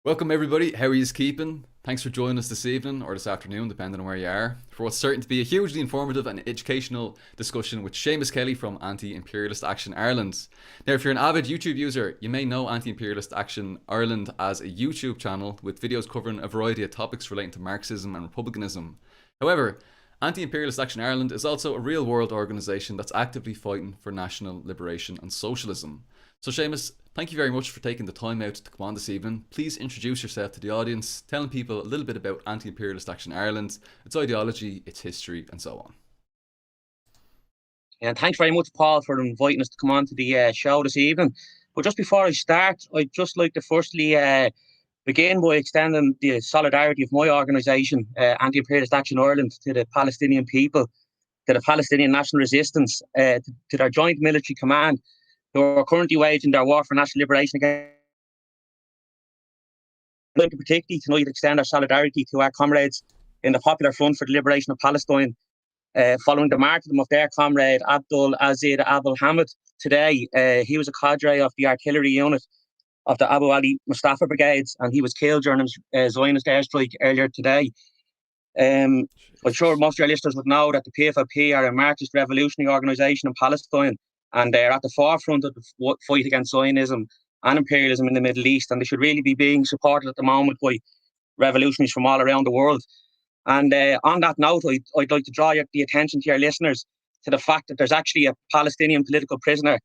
Welcome everybody, how are you keeping? Thanks for joining us this evening or this afternoon, depending on where you are, for what's certain to be a hugely informative and educational discussion with Seamus Kelly from Anti-Imperialist Action Ireland. Now, if you're an avid YouTube user, you may know Anti-Imperialist Action Ireland as a YouTube channel with videos covering a variety of topics relating to Marxism and Republicanism. However, Anti-Imperialist Action Ireland is also a real-world organisation that's actively fighting for national liberation and socialism. So Seamus, thank you very much for taking the time out to come on this evening. Please introduce yourself to the audience, telling people a little bit about Anti-Imperialist Action Ireland, its ideology, its history, and so on. And thanks very much, Paul, for inviting us to come on to the show this evening. But just before I start, I'd just like to firstly begin by extending the solidarity of my organisation, Anti-Imperialist Action Ireland, to the Palestinian people, to the Palestinian National Resistance, to their joint military command, who are currently waging their war for national liberation against. I'd like to particularly tonight extend our solidarity to our comrades in the Popular Front for the Liberation of Palestine, following the martyrdom of their comrade Abdul Aziz Abdul Hamid today. He was a cadre of the artillery unit of the Abu Ali Mustafa Brigades, and he was killed during a Zionist airstrike earlier today. I'm sure most of your listeners would know that the PFLP are a Marxist revolutionary organisation in Palestine, and they're at the forefront of the fight against Zionism and imperialism in the Middle East, and they should really be being supported at the moment by revolutionaries from all around the world. And on that note, I'd like to draw the attention to your listeners to the fact that there's actually a Palestinian political prisoner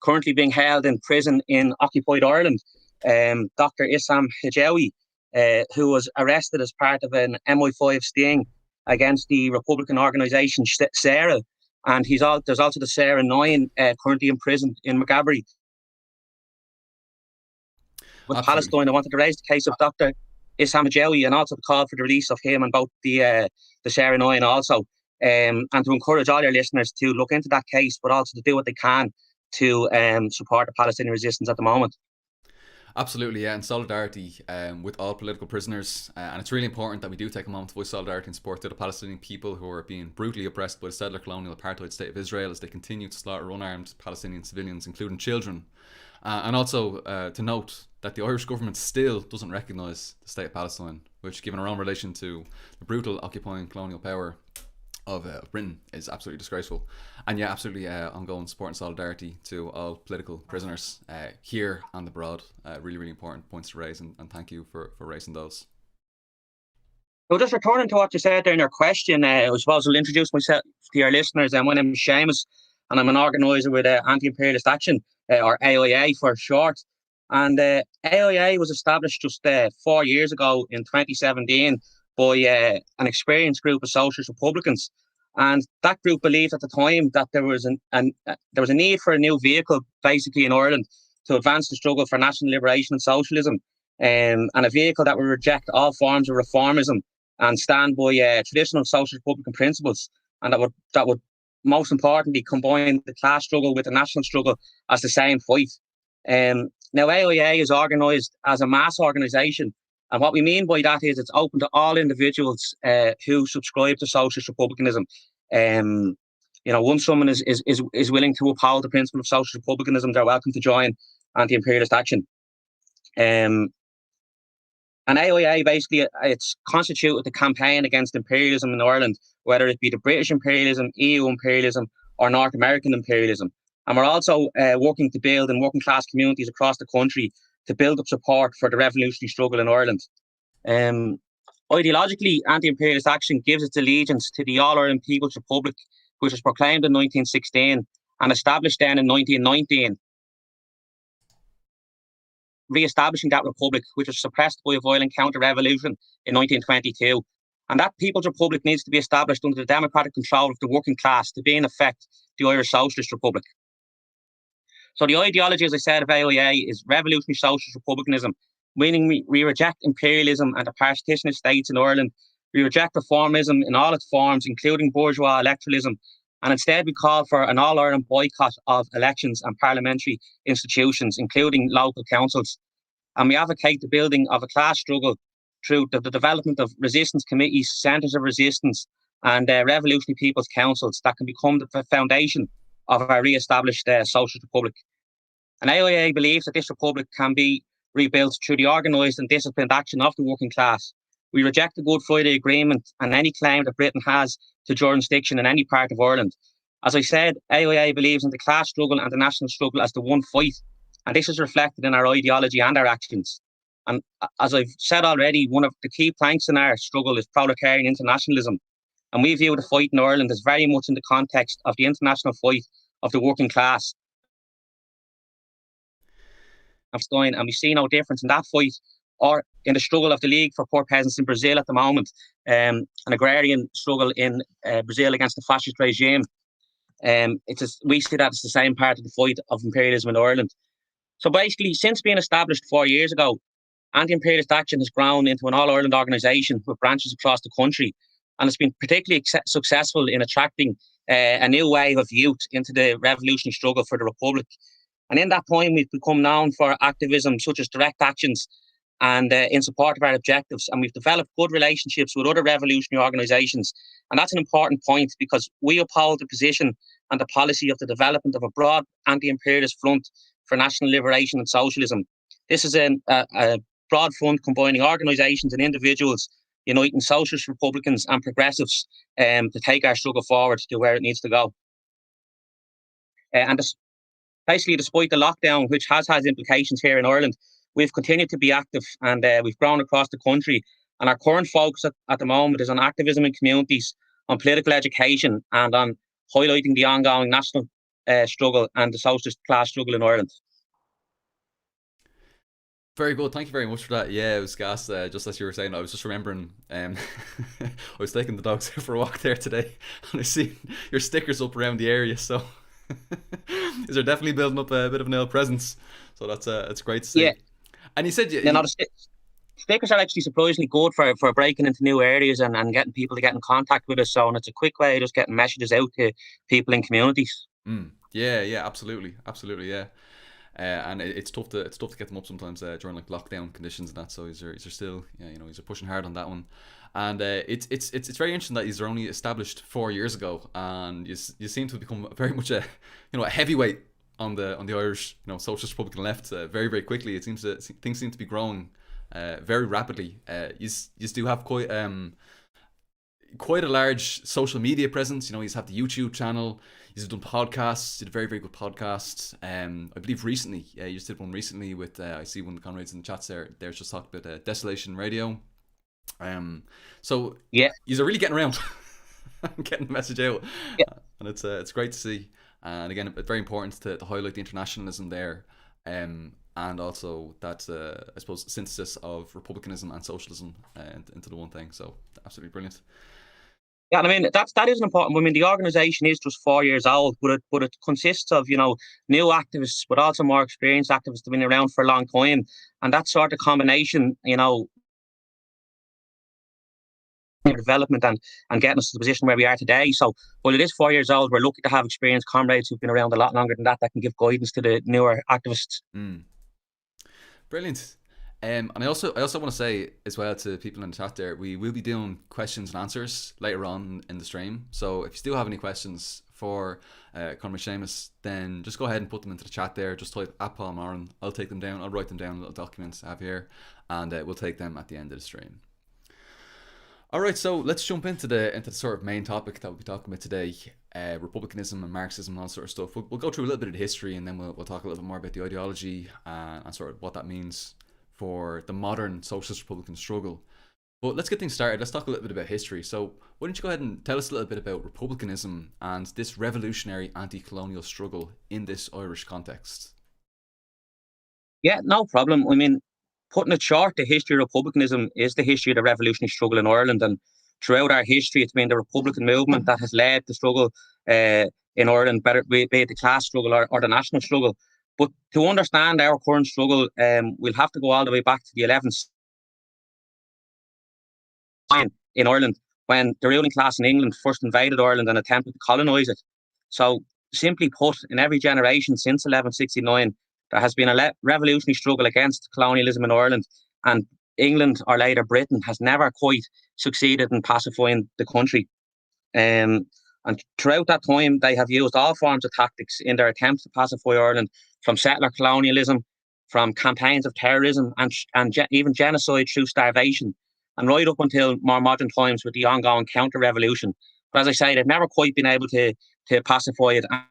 currently being held in prison in occupied Ireland, Dr. Issam Hijawi, who was arrested as part of an MI5 sting against the Republican organisation Sarah. And there's also the Sarah 9 currently imprisoned in Maghaberry. With Palestine, I wanted to raise the case of Dr. Issam Hijawi and also to call for the release of him and both the Sarah 9 also, and to encourage all your listeners to look into that case, but also to do what they can to support the Palestinian resistance at the moment. Absolutely, yeah, and solidarity with all political prisoners. And it's really important that we do take a moment to voice solidarity and support to the Palestinian people who are being brutally oppressed by the settler colonial apartheid state of Israel as they continue to slaughter unarmed Palestinian civilians, including children. And also to note that the Irish government still doesn't recognise the state of Palestine, which, given our own relation to the brutal occupying colonial power of Britain, is absolutely disgraceful. And yeah, absolutely ongoing support and solidarity to all political prisoners here and abroad. Really, really important points to raise, and thank you for raising those. So just returning to what you said there in your question, I suppose I'll introduce myself to your listeners. My name is Seamus, and I'm an organiser with Anti-Imperialist Action, or AIA for short. And AIA was established just 4 years ago in 2017 by an experienced group of socialist Republicans. And that group believed at the time that there was a need for a new vehicle, basically in Ireland, to advance the struggle for national liberation and socialism, and a vehicle that would reject all forms of reformism and stand by traditional socialist Republican principles, and that would most importantly combine the class struggle with the national struggle as the same fight. Now, AIA is organised as a mass organisation, and what we mean by that is it's open to all individuals who subscribe to socialist republicanism. Once someone is willing to uphold the principle of socialist republicanism, they're welcome to join Anti-Imperialist Action. And AIA basically, it's constituted the campaign against imperialism in Ireland, whether it be the British imperialism, EU imperialism, or North American imperialism. And we're also working to build in working class communities across the country to build up support for the revolutionary struggle in Ireland. Ideologically, Anti-Imperialist Action gives its allegiance to the All-Ireland People's Republic, which was proclaimed in 1916 and established then in 1919, re-establishing that republic, which was suppressed by a violent counter-revolution in 1922. And that People's Republic needs to be established under the democratic control of the working class to be, in effect, the Irish Socialist Republic. So the ideology, as I said, of AIA is revolutionary socialist republicanism, meaning we reject imperialism and the partitionist states in Ireland. We reject reformism in all its forms, including bourgeois electoralism, and instead we call for an all-Ireland boycott of elections and parliamentary institutions, including local councils. And we advocate the building of a class struggle through the development of resistance committees, centres of resistance, and revolutionary people's councils that can become the foundation of our re-established socialist republic. And AIA believes that this republic can be rebuilt through the organised and disciplined action of the working class. We reject the Good Friday Agreement and any claim that Britain has to jurisdiction in any part of Ireland. As I said, AIA believes in the class struggle and the national struggle as the one fight, and this is reflected in our ideology and our actions. And as I've said already, one of the key planks in our struggle is proletarian internationalism. And we view the fight in Ireland as very much in the context of the international fight of the working class. And we see no difference in that fight or in the struggle of the League for Poor Peasants in Brazil at the moment, an agrarian struggle in Brazil against the fascist regime. We see that as the same part of the fight of imperialism in Ireland. So basically, since being established 4 years ago, Anti-Imperialist Action has grown into an all-Ireland organisation with branches across the country, and it's been particularly successful in attracting a new wave of youth into the revolutionary struggle for the Republic. And in that time, we've become known for activism such as direct actions and in support of our objectives. And we've developed good relationships with other revolutionary organisations. And that's an important point because we uphold the position and the policy of the development of a broad anti-imperialist front for national liberation and socialism. This is a broad front combining organisations and individuals uniting socialist, Republicans and progressives to take our struggle forward to where it needs to go. Basically, despite the lockdown, which has had implications here in Ireland, we've continued to be active and we've grown across the country. And our current focus at the moment is on activism in communities, on political education and on highlighting the ongoing national struggle and the socialist class struggle in Ireland. Very good. Thank you very much for that. Yeah, it was gas. Just as you were saying, I was just remembering. I was taking the dogs out for a walk there today, and I see your stickers up around the area. So, is there definitely building up a bit of an ill presence? So that's great to see. Yeah. And you said the stickers are actually surprisingly good for breaking into new areas and getting people to get in contact with us. So, and it's a quick way of just getting messages out to people in communities. Yeah, absolutely, yeah. And it's tough to get them up sometimes during like lockdown conditions and that. So he's still he's pushing hard on that one, and it's very interesting that he's only established 4 years ago, and you seem to have become very much a heavyweight on the Irish socialist Republican left very, very quickly. It seems that things seem to be growing very rapidly. You do have quite a large social media presence. He's had the YouTube channel. He's done podcasts. Did a very, very good podcast. I believe recently, you just did one recently with. I see one of the comrades in the chats there. There's just talked about Desolation Radio. So yeah, he's really getting around, getting the message out, yeah. And it's great to see. And again, it's very important to highlight the internationalism there, and also that I suppose synthesis of republicanism and socialism into the one thing. So absolutely brilliant. Yeah, I mean that is important. I mean the organisation is just 4 years old, but it consists of new activists, but also more experienced activists that have been around for a long time, and that sort of combination, development and getting us to the position where we are today. So while it is 4 years old, we're lucky to have experienced comrades who've been around a lot longer than that can give guidance to the newer activists. Brilliant. And I also want to say as well to people in the chat there, we will be doing questions and answers later on in the stream. So if you still have any questions for Conor Seamus, then just go ahead and put them into the chat there. Just type @PaulMoran. I'll take them down. I'll write them down in little documents I have here, and we'll take them at the end of the stream. All right, so let's jump into the sort of main topic that we'll be talking about today, Republicanism and Marxism and all that sort of stuff. We'll go through a little bit of the history, and then we'll talk a little bit more about the ideology and sort of what that means for the modern socialist Republican struggle. But let's get things started. Let's talk a little bit about history. So why don't you go ahead and tell us a little bit about Republicanism and this revolutionary anti-colonial struggle in this Irish context? Yeah, no problem. I mean, putting it short, the history of republicanism is the history of the revolutionary struggle in Ireland, and throughout our history it's been the Republican movement that has led the struggle in Ireland, be it the class struggle or the national struggle. But to understand our current struggle, we'll have to go all the way back to the 11th in Ireland, when the ruling class in England first invaded Ireland and attempted to colonise it. So, simply put, in every generation since 1169, there has been a revolutionary struggle against colonialism in Ireland, and England, or later Britain, has never quite succeeded in pacifying the country. And throughout that time, they have used all forms of tactics in their attempts to pacify Ireland, from settler colonialism from campaigns of terrorism and even genocide through starvation, and right up until more modern times with the ongoing counter-revolution. But as I say, they've never quite been able to pacify it. And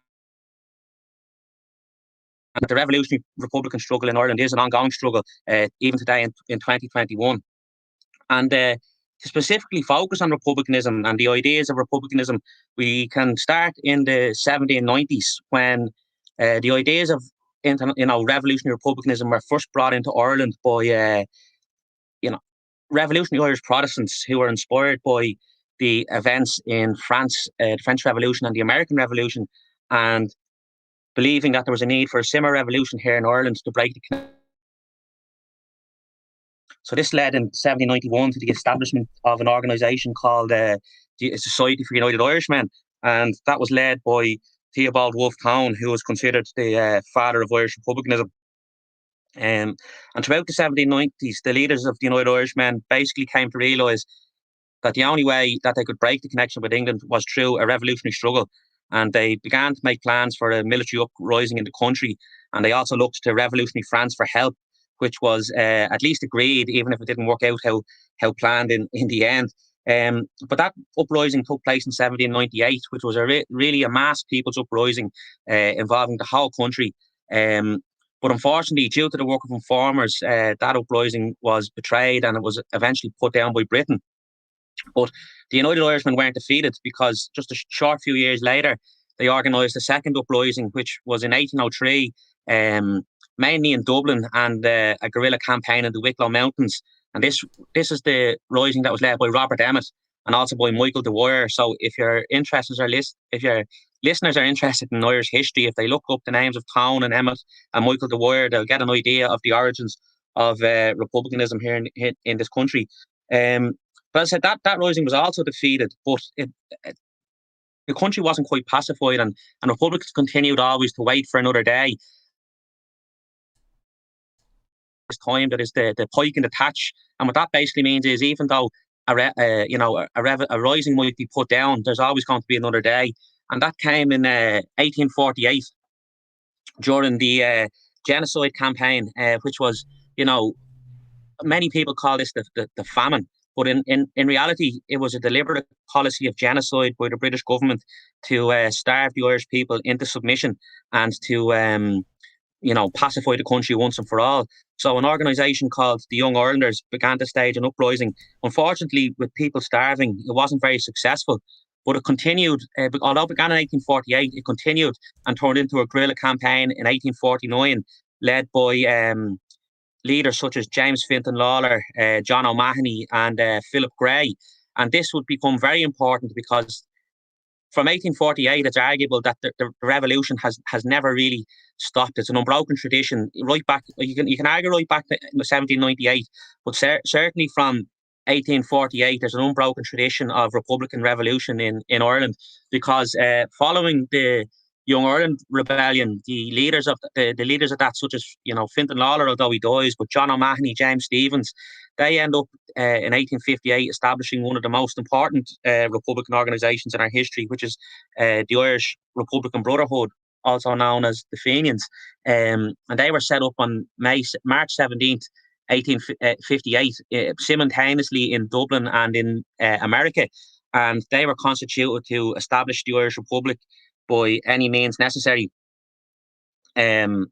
the revolutionary Republican struggle in Ireland is an ongoing struggle, even today in 2021. And to specifically focus on republicanism and the ideas of republicanism, we can start in the 1790s when the ideas of revolutionary republicanism were first brought into Ireland by revolutionary Irish Protestants who were inspired by the events in France, the French Revolution and the American Revolution, and believing that there was a need for a similar revolution here in Ireland to break the. So this led in 1791 to the establishment of an organisation called the Society for United Irishmen, and that was led by Theobald Wolfe Tone, who was considered the father of Irish republicanism. And throughout the 1790s, the leaders of the United Irishmen basically came to realise that the only way that they could break the connection with England was through a revolutionary struggle. And they began to make plans for a military uprising in the country. And they also looked to revolutionary France for help, which was at least agreed, even if it didn't work out how planned in the end. But that uprising took place in 1798, which was really a mass people's uprising involving the whole country. But unfortunately, due to the work of informers, that uprising was betrayed and it was eventually put down by Britain. But the United Irishmen weren't defeated, because just a short few years later, they organised a second uprising, which was in 1803, mainly in Dublin, and a guerrilla campaign in the Wicklow Mountains. And this is the rising that was led by Robert Emmet and also by Michael Dwyer. So if your listeners are interested in Irish history, if they look up the names of Tone and Emmet and Michael Dwyer, they'll get an idea of the origins of republicanism here in this country. But as I said, that rising was also defeated, but the country wasn't quite pacified, and Republicans continued always to wait for another day. This time that is the pike in the thatch, and what that basically means is, even though a rising might be put down, there's always going to be another day. And that came in 1848 during the genocide campaign, which was, many people call this the famine. But in reality, it was a deliberate policy of genocide by the British government to starve the Irish people into submission and to, pacify the country once and for all. So an organisation called the Young Irelanders began to stage an uprising. Unfortunately, with people starving, it wasn't very successful. But it continued, although it began in 1848, it continued and turned into a guerrilla campaign in 1849, led by leaders such as James Fintan Lawler, John O'Mahony and Philip Gray. And this would become very important because from 1848, it's arguable that the revolution has never really stopped. It's an unbroken tradition right back. You can argue right back to 1798, but certainly from 1848, there's an unbroken tradition of Republican revolution in Ireland, because following the Young Ireland Rebellion, the leaders of that, such as Fintan Lawler, although he dies, but John O'Mahony, James Stephens, they end up in 1858 establishing one of the most important Republican organisations in our history, which is the Irish Republican Brotherhood, also known as the Fenians, and they were set up on March 17th, 1858, simultaneously in Dublin and in America, and they were constituted to establish the Irish Republic by any means necessary. And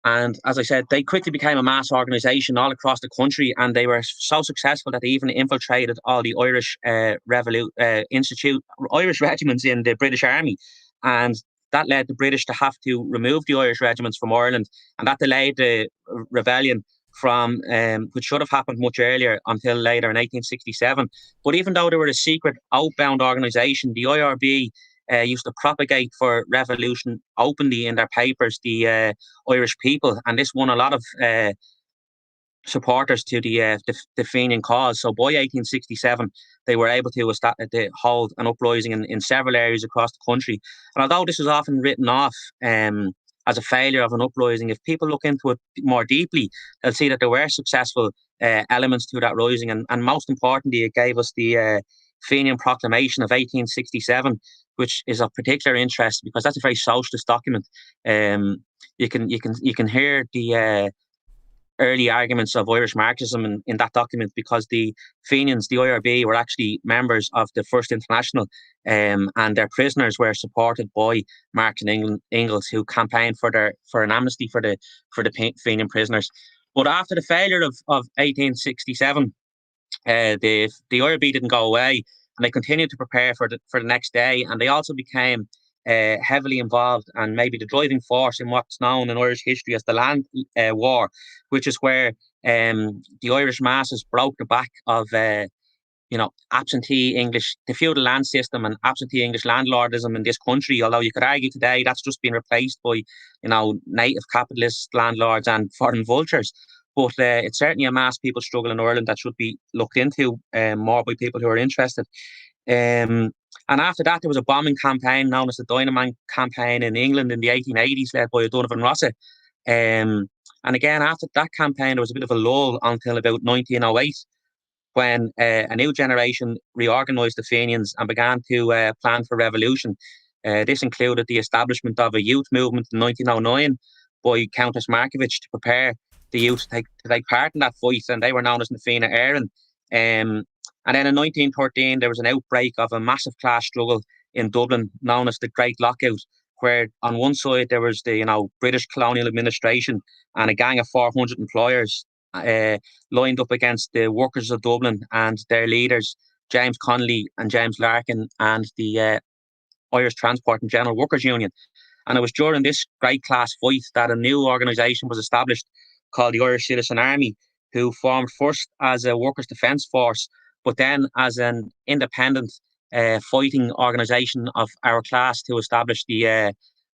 as I said, they quickly became a mass organisation all across the country, and they were so successful that they even infiltrated all the Irish Irish regiments in the British Army, and that led the British to have to remove the Irish regiments from Ireland, and that delayed the rebellion from which should have happened much earlier until later in 1867. But even though they were a secret outbound organisation, the IRB used to propagate for revolution openly in their papers, the Irish people, and this won a lot of supporters to the Fenian cause. So by 1867, they were able to hold an uprising in several areas across the country. And although this is often written off as a failure of an uprising, if people look into it more deeply, they'll see that there were successful elements to that rising, and most importantly, it gave us the Fenian Proclamation of 1867, which is of particular interest because that's a very socialist document. You can hear the early arguments of Irish Marxism in that document, because the Fenians, the IRB, were actually members of the First International, and their prisoners were supported by Marx and Engels, who campaigned for an amnesty for the Fenian prisoners. But after the failure of 1867, the IRB didn't go away, and they continued to prepare for the next day, and they also became heavily involved and maybe the driving force in what's known in Irish history as the Land War, which is where the Irish masses broke the back of absentee English, the feudal land system and absentee English landlordism in this country. Although you could argue today that's just been replaced by native capitalist landlords and foreign vultures. But it's certainly a mass people struggle in Ireland that should be looked into more by people who are interested. And after that, there was a bombing campaign known as the Dynamite Campaign in England in the 1880s, led by O'Donovan Rossa. And again, after that campaign, there was a bit of a lull until about 1908, when a new generation reorganised the Fenians and began to plan for revolution. This included the establishment of a youth movement in 1909 by Countess Markievicz to prepare the youth to take part in that fight, and they were known as Na Fianna Éireann. And then in 1913, there was an outbreak of a massive class struggle in Dublin, known as the Great Lockout, where on one side there was the British colonial administration and a gang of 400 employers lined up against the workers of Dublin and their leaders, James Connolly and James Larkin, and the Irish Transport and General Workers Union. And it was during this great class fight that a new organisation was established called the Irish Citizen Army, who formed first as a workers' defence force, but then as an independent fighting organisation of our class to establish the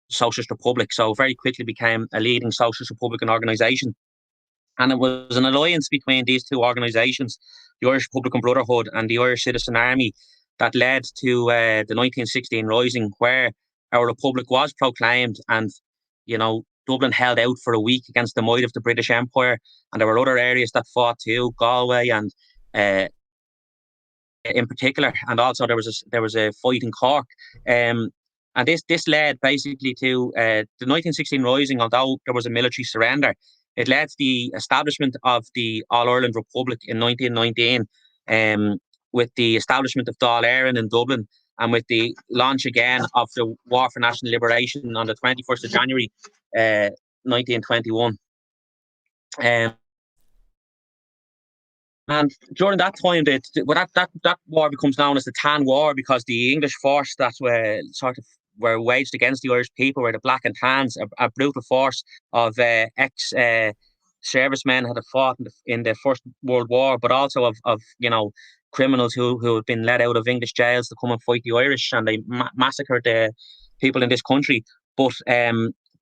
Socialist Republic. So very quickly became a leading Socialist Republican organisation. And it was an alliance between these two organisations, the Irish Republican Brotherhood and the Irish Citizen Army, that led to the 1916 Rising, where our Republic was proclaimed, and Dublin held out for a week against the might of the British Empire. And there were other areas that fought too, Galway and in particular, and also there was a fight in Cork, and this led basically to the 1916 Rising. Although there was a military surrender, it led to the establishment of the All Ireland Republic in 1919, with the establishment of Dáil Éireann in Dublin, and with the launch again of the War for National Liberation on the 21st of January 1921. And during that time, that war becomes known as the Tan War, because the English force that were waged against the Irish people were the Black and Tans, a brutal force of ex-servicemen had fought in the First World War, but also of criminals who had been let out of English jails to come and fight the Irish, and they massacred the people in this country. But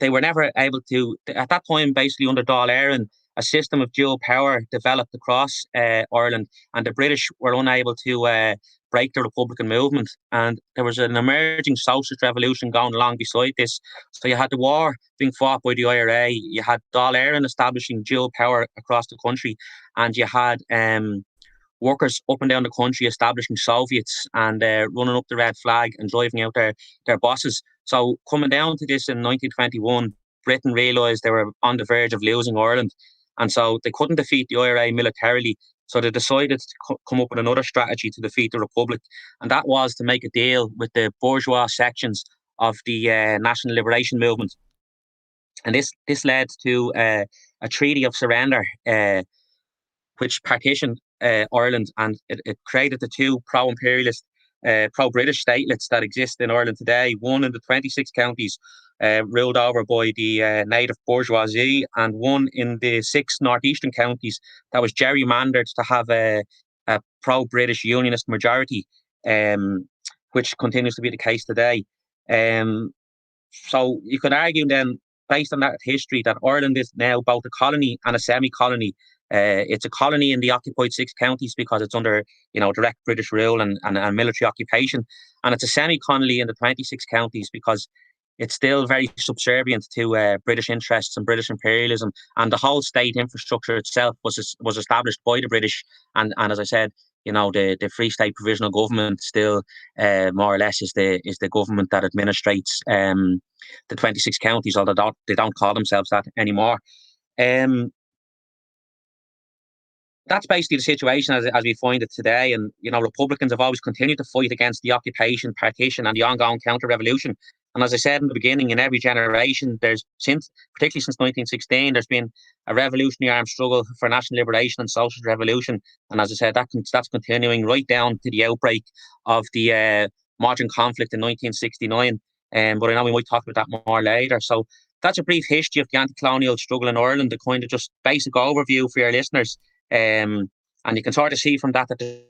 they were never able to, at that time, basically under Dáil Éireann, a system of dual power developed across Ireland, and the British were unable to break the Republican movement. And there was an emerging socialist revolution going along beside this. So you had the war being fought by the IRA, you had Dáil Éireann establishing dual power across the country, and you had workers up and down the country establishing Soviets and running up the red flag and driving out their bosses. So coming down to this in 1921, Britain realised they were on the verge of losing Ireland. And so they couldn't defeat the IRA militarily. So they decided to come up with another strategy to defeat the Republic. And that was to make a deal with the bourgeois sections of the National Liberation Movement. And this led to a treaty of surrender, which partitioned Ireland, and it created the two pro-imperialist, pro-British statelets that exist in Ireland today. One in the 26 counties ruled over by the native bourgeoisie, and one in the 6 northeastern counties that was gerrymandered to have a pro-British Unionist majority, which continues to be the case today. So you could argue then, based on that history, that Ireland is now both a colony and a semi-colony. It's a colony in the occupied 6 counties because it's under direct British rule and military occupation, and it's a semi-colony in the 26 counties because it's still very subservient to British interests and British imperialism, and the whole state infrastructure itself was established by the British, and as I said, the Free State Provisional Government still more or less is the government that administrates the 26 counties, although they don't call themselves that anymore. That's basically the situation as we find it today. And, Republicans have always continued to fight against the occupation, partition, and the ongoing counter-revolution. And as I said in the beginning, in every generation, particularly since 1916, there's been a revolutionary armed struggle for national liberation and social revolution. And as I said, that's continuing right down to the outbreak of the modern conflict in 1969. But I know we might talk about that more later. So that's a brief history of the anti-colonial struggle in Ireland, a kind of just basic overview for your listeners. And you can sort of see from that the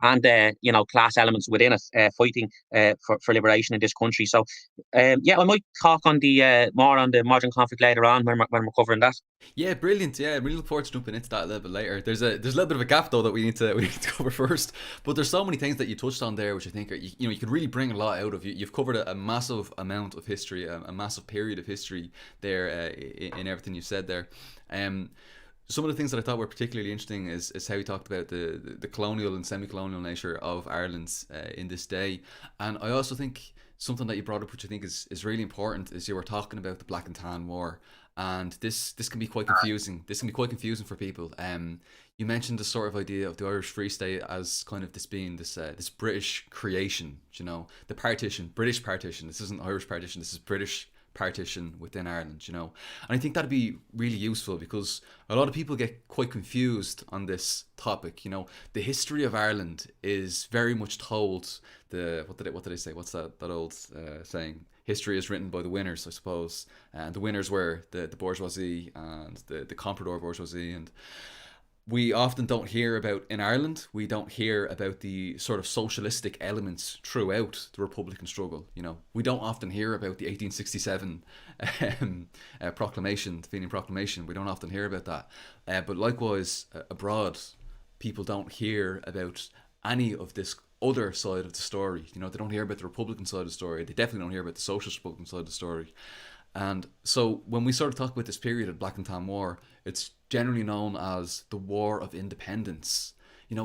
and class elements within it fighting for liberation in this country. So I might talk on the more on the modern conflict later on when we're covering that. Yeah, brilliant. Yeah, I really look forward to jumping into that a little bit later. There's a little bit of a gap though that we need to cover first. But there's so many things that you touched on there, which I think you could really bring a lot out of. You've covered a massive amount of history, a massive period of history there in everything you said there. Some of the things that I thought were particularly interesting is how you talked about the colonial and semi-colonial nature of Ireland in this day. And I also think something that you brought up, which I think is really important, is you were talking about the Black and Tan War. And this can be quite confusing. This can be quite confusing for people. You mentioned the sort of idea of the Irish Free State as kind of this being this British creation, the partition, British partition. This isn't Irish partition, this is British partition within Ireland, and I think that'd be really useful because a lot of people get quite confused on this topic. The history of Ireland is very much told what did they say? What's that old saying? History is written by the winners, I suppose, and the winners were the bourgeoisie and the comprador bourgeoisie. And we often don't hear about, in Ireland, we don't hear about the sort of socialistic elements throughout the Republican struggle. We don't often hear about the 1867 proclamation, the Fenian Proclamation. We don't often hear about that. But likewise, abroad, people don't hear about any of this other side of the story. They don't hear about the Republican side of the story. They definitely don't hear about the Socialist Republican side of the story. And so when we sort of talk about this period of Black and Tan War, it's generally known as the War of Independence.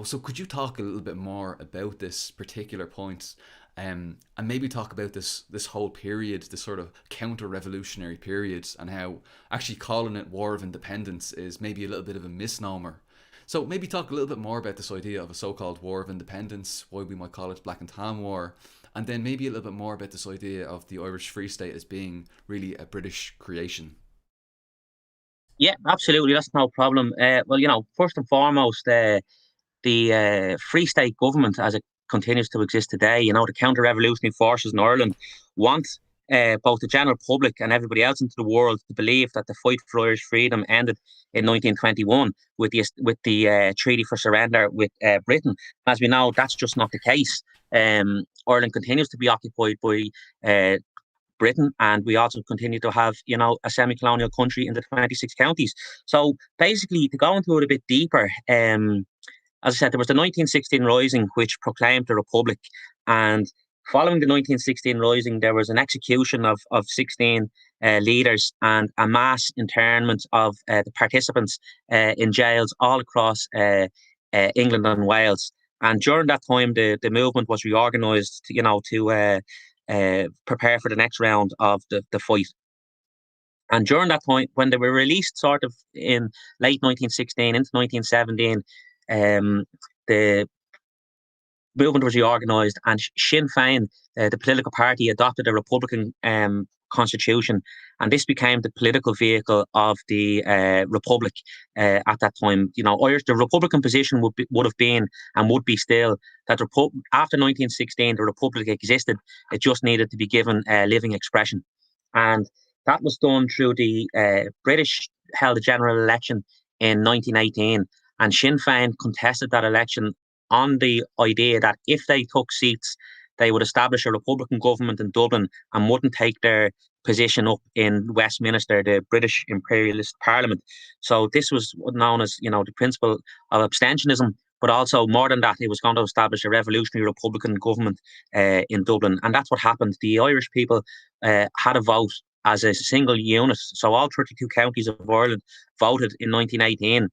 So could you talk a little bit more about this particular point, and maybe talk about this whole period, this sort of counter-revolutionary period, and how actually calling it War of Independence is maybe a little bit of a misnomer. So maybe talk a little bit more about this idea of a so-called War of Independence, why we might call it Black and Tan War, and then maybe a little bit more about this idea of the Irish Free State as being really a British creation. Yeah, absolutely. That's no problem. First and foremost, the Free State government, as it continues to exist today, the counter-revolutionary forces in Ireland want both the general public and everybody else into the world to believe that the fight for Irish freedom ended in 1921 with the Treaty for Surrender with Britain. As we know, that's just not the case. Ireland continues to be occupied by Britain, and we also continue to have, a semi-colonial country in the 26 counties. So basically, to go into it a bit deeper, as I said, there was the 1916 Rising, which proclaimed the Republic, and following the 1916 Rising, there was an execution of 16 leaders and a mass internment of the participants in jails all across England and Wales. And during that time, the movement was reorganised, to prepare for the next round of the fight. And during that time, when they were released sort of in late 1916 into 1917, the movement was reorganised, and Sinn Féin, the political party, adopted a Republican constitution, and this became the political vehicle of the Republic at that time. The Republican position would have been and would be still that after 1916 the Republic existed. It just needed to be given living expression, and that was done through the British held a general election in 1918, and Sinn Féin contested that election on the idea that if they took seats, they would establish a Republican government in Dublin and wouldn't take their position up in Westminster, the British Imperialist Parliament. So this was known as, the principle of abstentionism, but also more than that, it was going to establish a revolutionary Republican government in Dublin. And that's what happened. The Irish people had a vote as a single unit. So all 32 counties of Ireland voted in 1918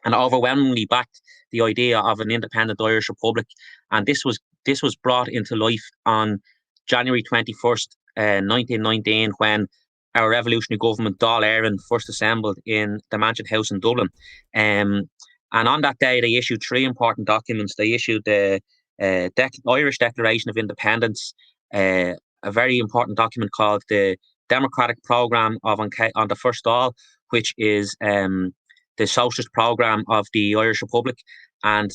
and overwhelmingly backed the idea of an independent Irish Republic. And this was brought into life on January 21st, 1919, when our revolutionary government, Dáil Éireann, first assembled in the Mansion House in Dublin. And on that day, they issued three important documents. They issued the Irish Declaration of Independence, a very important document called the Democratic Programme of on the First Dáil, which is the socialist programme of the Irish Republic. And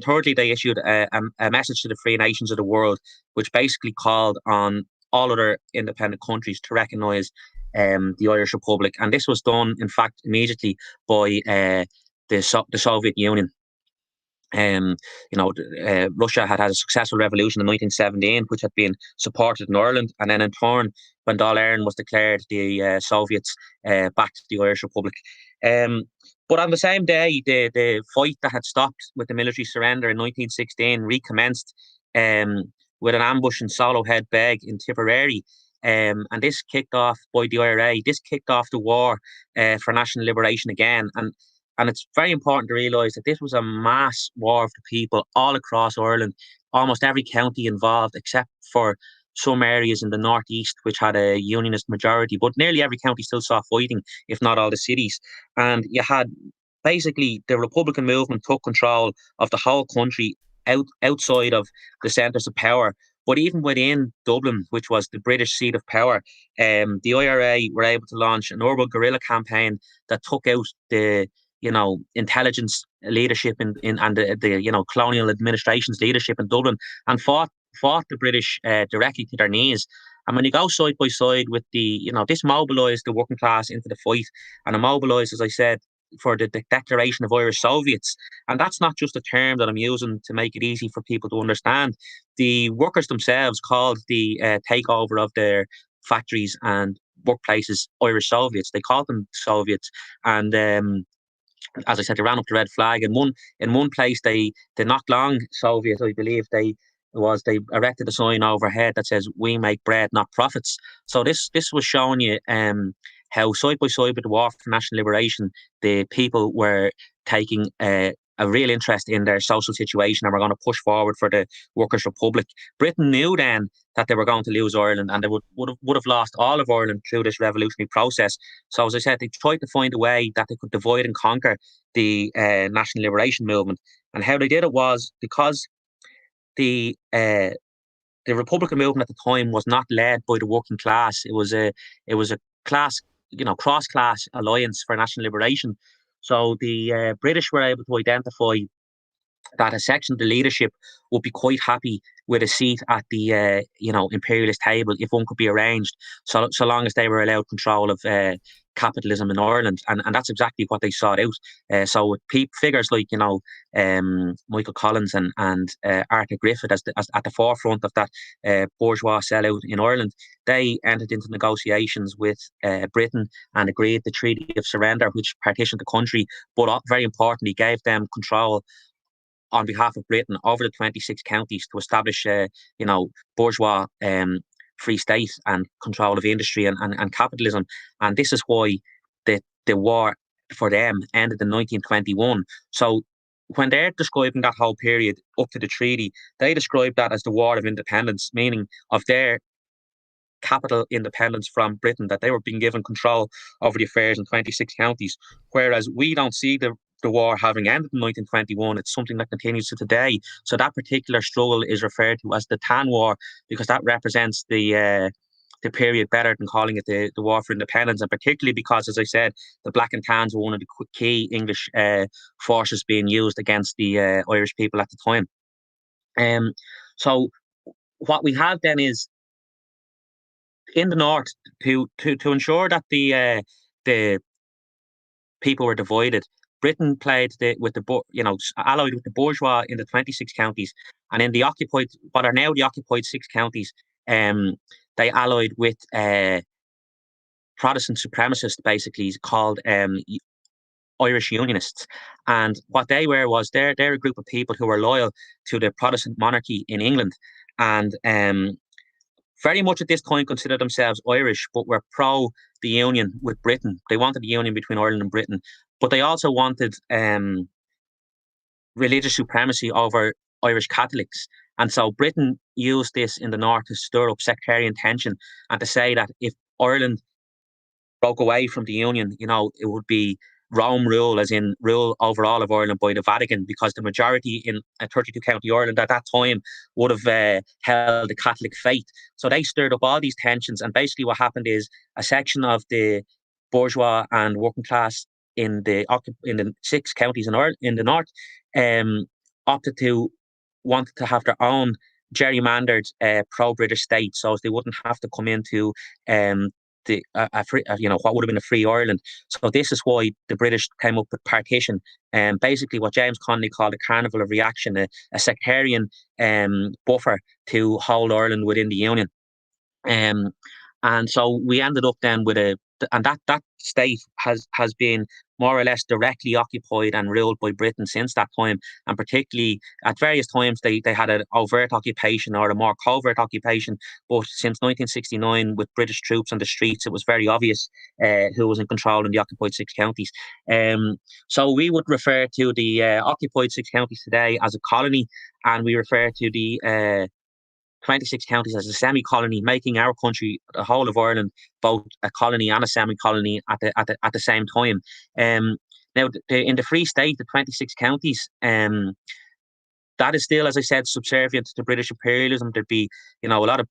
thirdly, they issued a message to the free nations of the world, which basically called on all other independent countries to recognise the Irish Republic. And this was done, in fact, immediately by the Soviet Union. Russia had a successful revolution in 1917, which had been supported in Ireland, and then in turn, when Dáil Éireann was declared, the Soviets backed the Irish Republic. But on the same day, the fight that had stopped with the military surrender in 1916 recommenced with an ambush in Solohead Beg in Tipperary. And this kicked off by the IRA. This kicked off the war for national liberation again. And it's very important to realise that this was a mass war of the people all across Ireland, almost every county involved, except for some areas in the northeast, which had a unionist majority. But nearly every county still saw fighting, if not all the cities. And you had basically the Republican movement took control of the whole country outside of the centres of power. But even within Dublin, which was the British seat of power, the IRA were able to launch an urban guerrilla campaign that took out the intelligence leadership and the colonial administration's leadership in Dublin, and fought the British directly to their knees. And when you go side by side with this mobilised the working class into the fight, and it mobilised, as I said, for the declaration of Irish Soviets. And that's not just a term that I'm using to make it easy for people to understand. The workers themselves called the takeover of their factories and workplaces Irish Soviets. They called them Soviets, and as I said, they ran up the red flag. In one place, the not long Soviet, I believe, they erected a sign overhead that says "We make bread, not profits." So this was showing you how side by side with the war for national liberation, the people were taking a real interest in their social situation and were going to push forward for the Workers' Republic. Britain knew then that they were going to lose Ireland, and they would have lost all of Ireland through this revolutionary process. So, as I said, they tried to find a way that they could divide and conquer the national liberation movement. And how they did it was because the Republican movement at the time was not led by the working class. It was a class, cross-class alliance for national liberation. So the British were able to identify that a section of the leadership would be quite happy with a seat at the imperialist table if one could be arranged, so long as they were allowed control of capitalism in Ireland, and that's exactly what they sought out. So with figures like Michael Collins and Arthur Griffith as at the forefront of that bourgeois sellout in Ireland, they entered into negotiations with Britain and agreed the Treaty of Surrender, which partitioned the country, but very importantly gave them control on behalf of Britain over the 26 counties to establish bourgeois free state and control of industry and capitalism. And this is why the war for them ended in 1921. So when they're describing that whole period up to the treaty, they describe that as the War of Independence, meaning of their capital independence from Britain, that they were being given control over the affairs in 26 counties. Whereas we don't see the war having ended in 1921. It's something that continues to today. So that particular struggle is referred to as the Tan War, because that represents the period better than calling it the War for Independence, and particularly because, as I said, the Black and Tans were one of the key English forces being used against the Irish people at the time. So what we have then is, in the north, to ensure that the people were divided, Britain played allied with the bourgeois in the 26 counties, and in the what are now the occupied 6 counties, they allied with Protestant supremacists, basically called Irish Unionists. And what they were was they're a group of people who were loyal to the Protestant monarchy in England, and very much at this time considered themselves Irish, but were pro the union with Britain. They wanted the union between Ireland and Britain. but they also wanted religious supremacy over Irish Catholics. And so Britain used this in the north to stir up sectarian tension and to say that if Ireland broke away from the Union, it would be Rome rule, as in rule over all of Ireland by the Vatican, because the majority in 32 County Ireland at that time would have held the Catholic faith. So they stirred up all these tensions. And basically what happened is a section of the bourgeois and working class in the 6 counties in Ireland, in the north, wanted to have their own gerrymandered pro-British state, so as they wouldn't have to come into what would have been a free Ireland. So this is why the British came up with partition, and basically what James Connolly called a carnival of reaction, a sectarian buffer to hold Ireland within the Union. And so we ended up then with that state has been more or less directly occupied and ruled by Britain since that time. And particularly at various times they had an overt occupation or a more covert occupation. But since 1969, with British troops on the streets, it was very obvious who was in control in the occupied 6 counties. So we would refer to the occupied 6 counties today as a colony, and we refer to the 26 counties as a semi-colony, making our country, the whole of Ireland, both a colony and a semi-colony at the same time. Now, in the Free State, the 26 counties, that is still, as I said, subservient to British imperialism. There'd be, a lot of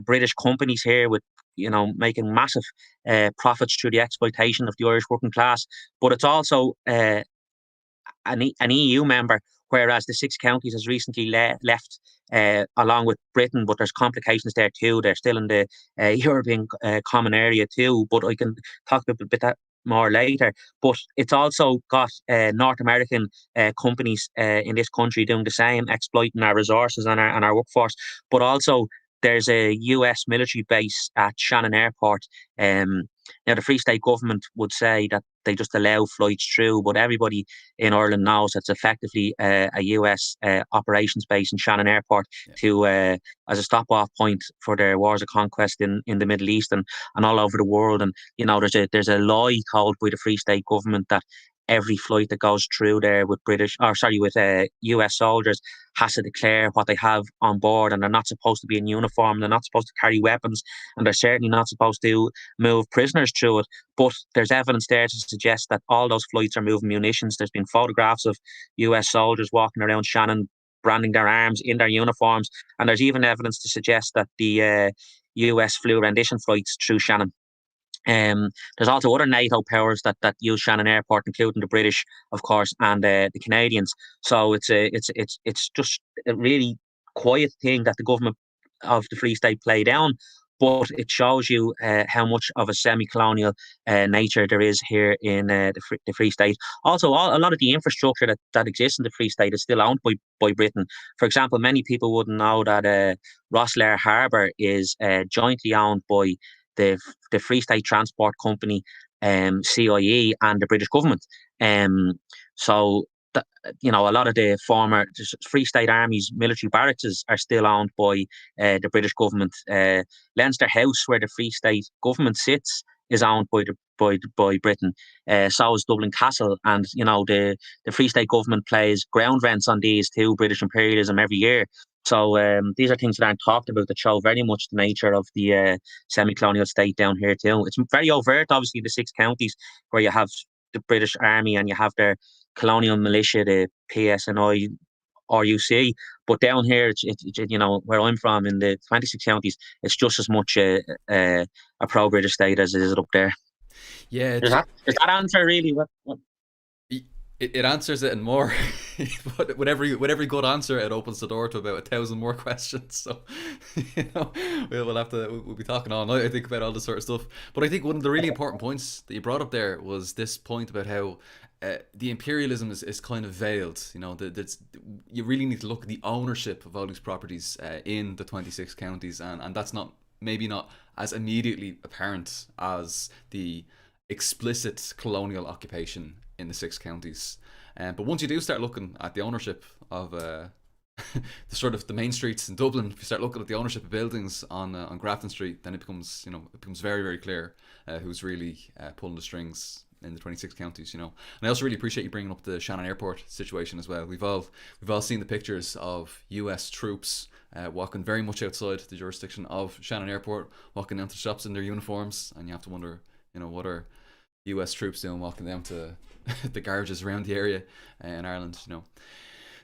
British companies here with, making massive profits through the exploitation of the Irish working class. But it's also an EU member, whereas the 6 counties has recently left along with Britain, but there's complications there too. They're still in the European Common Area too, but I can talk a bit that more later. But it's also got North American companies in this country doing the same, exploiting our resources and our workforce. But also there's a US military base at Shannon Airport. Now, the Free State government would say that they just allow flights through, but everybody in Ireland knows it's effectively a US operations base in Shannon Airport to as a stop-off point for their wars of conquest in the Middle East and all over the world. And there's a lie told by the Free State government that every flight that goes through there with US soldiers has to declare what they have on board, and they're not supposed to be in uniform, they're not supposed to carry weapons, and they're certainly not supposed to move prisoners through it. But there's evidence there to suggest that all those flights are moving munitions. There's been photographs of US soldiers walking around Shannon branding their arms in their uniforms, and there's even evidence to suggest that the US flew rendition flights through Shannon. There's also other NATO powers that use Shannon Airport, including the British, of course, and the Canadians. So it's just a really quiet thing that the government of the Free State play down, but it shows you how much of a semi-colonial nature there is here in the Free State. Also, a lot of the infrastructure that exists in the Free State is still owned by Britain. For example, many people wouldn't know that Rosslare Harbour is jointly owned by the Free State Transport Company, CIE, and the British government. So a lot of the former Free State Army's military barracks are still owned by the British government. Leinster House, where the Free State government sits, is owned by Britain. So is Dublin Castle, and the Free State government pays ground rents on these to British imperialism every year. So these are things that aren't talked about that show very much the nature of the semi-colonial state down here too. It's very overt, obviously, the 6 counties, where you have the British Army and you have their colonial militia, the PSNI, RUC. But down here, it's where I'm from, in the 26 counties, it's just as much a pro-British state as it is up there. Yeah. Does that answer really what? It answers it and more. But with every good answer, it opens the door to about 1,000 more questions. So we'll be talking all night, I think, about all this sort of stuff. But I think one of the really important points that you brought up there was this point about how the imperialism is kind of veiled. You really need to look at the ownership of all these properties in the 26 counties, and that's maybe not as immediately apparent as the explicit colonial occupation in the 6 counties. But once you do start looking at the ownership of the sort of the main streets in Dublin, if you start looking at the ownership of buildings on Grafton Street, then it becomes very, very clear who's really pulling the strings in the 26 counties, And I also really appreciate you bringing up the Shannon Airport situation as well. We've all seen the pictures of US troops walking very much outside the jurisdiction of Shannon Airport, walking down to shops in their uniforms, and you have to wonder, what are US troops doing walking down to the garages around the area in Ireland,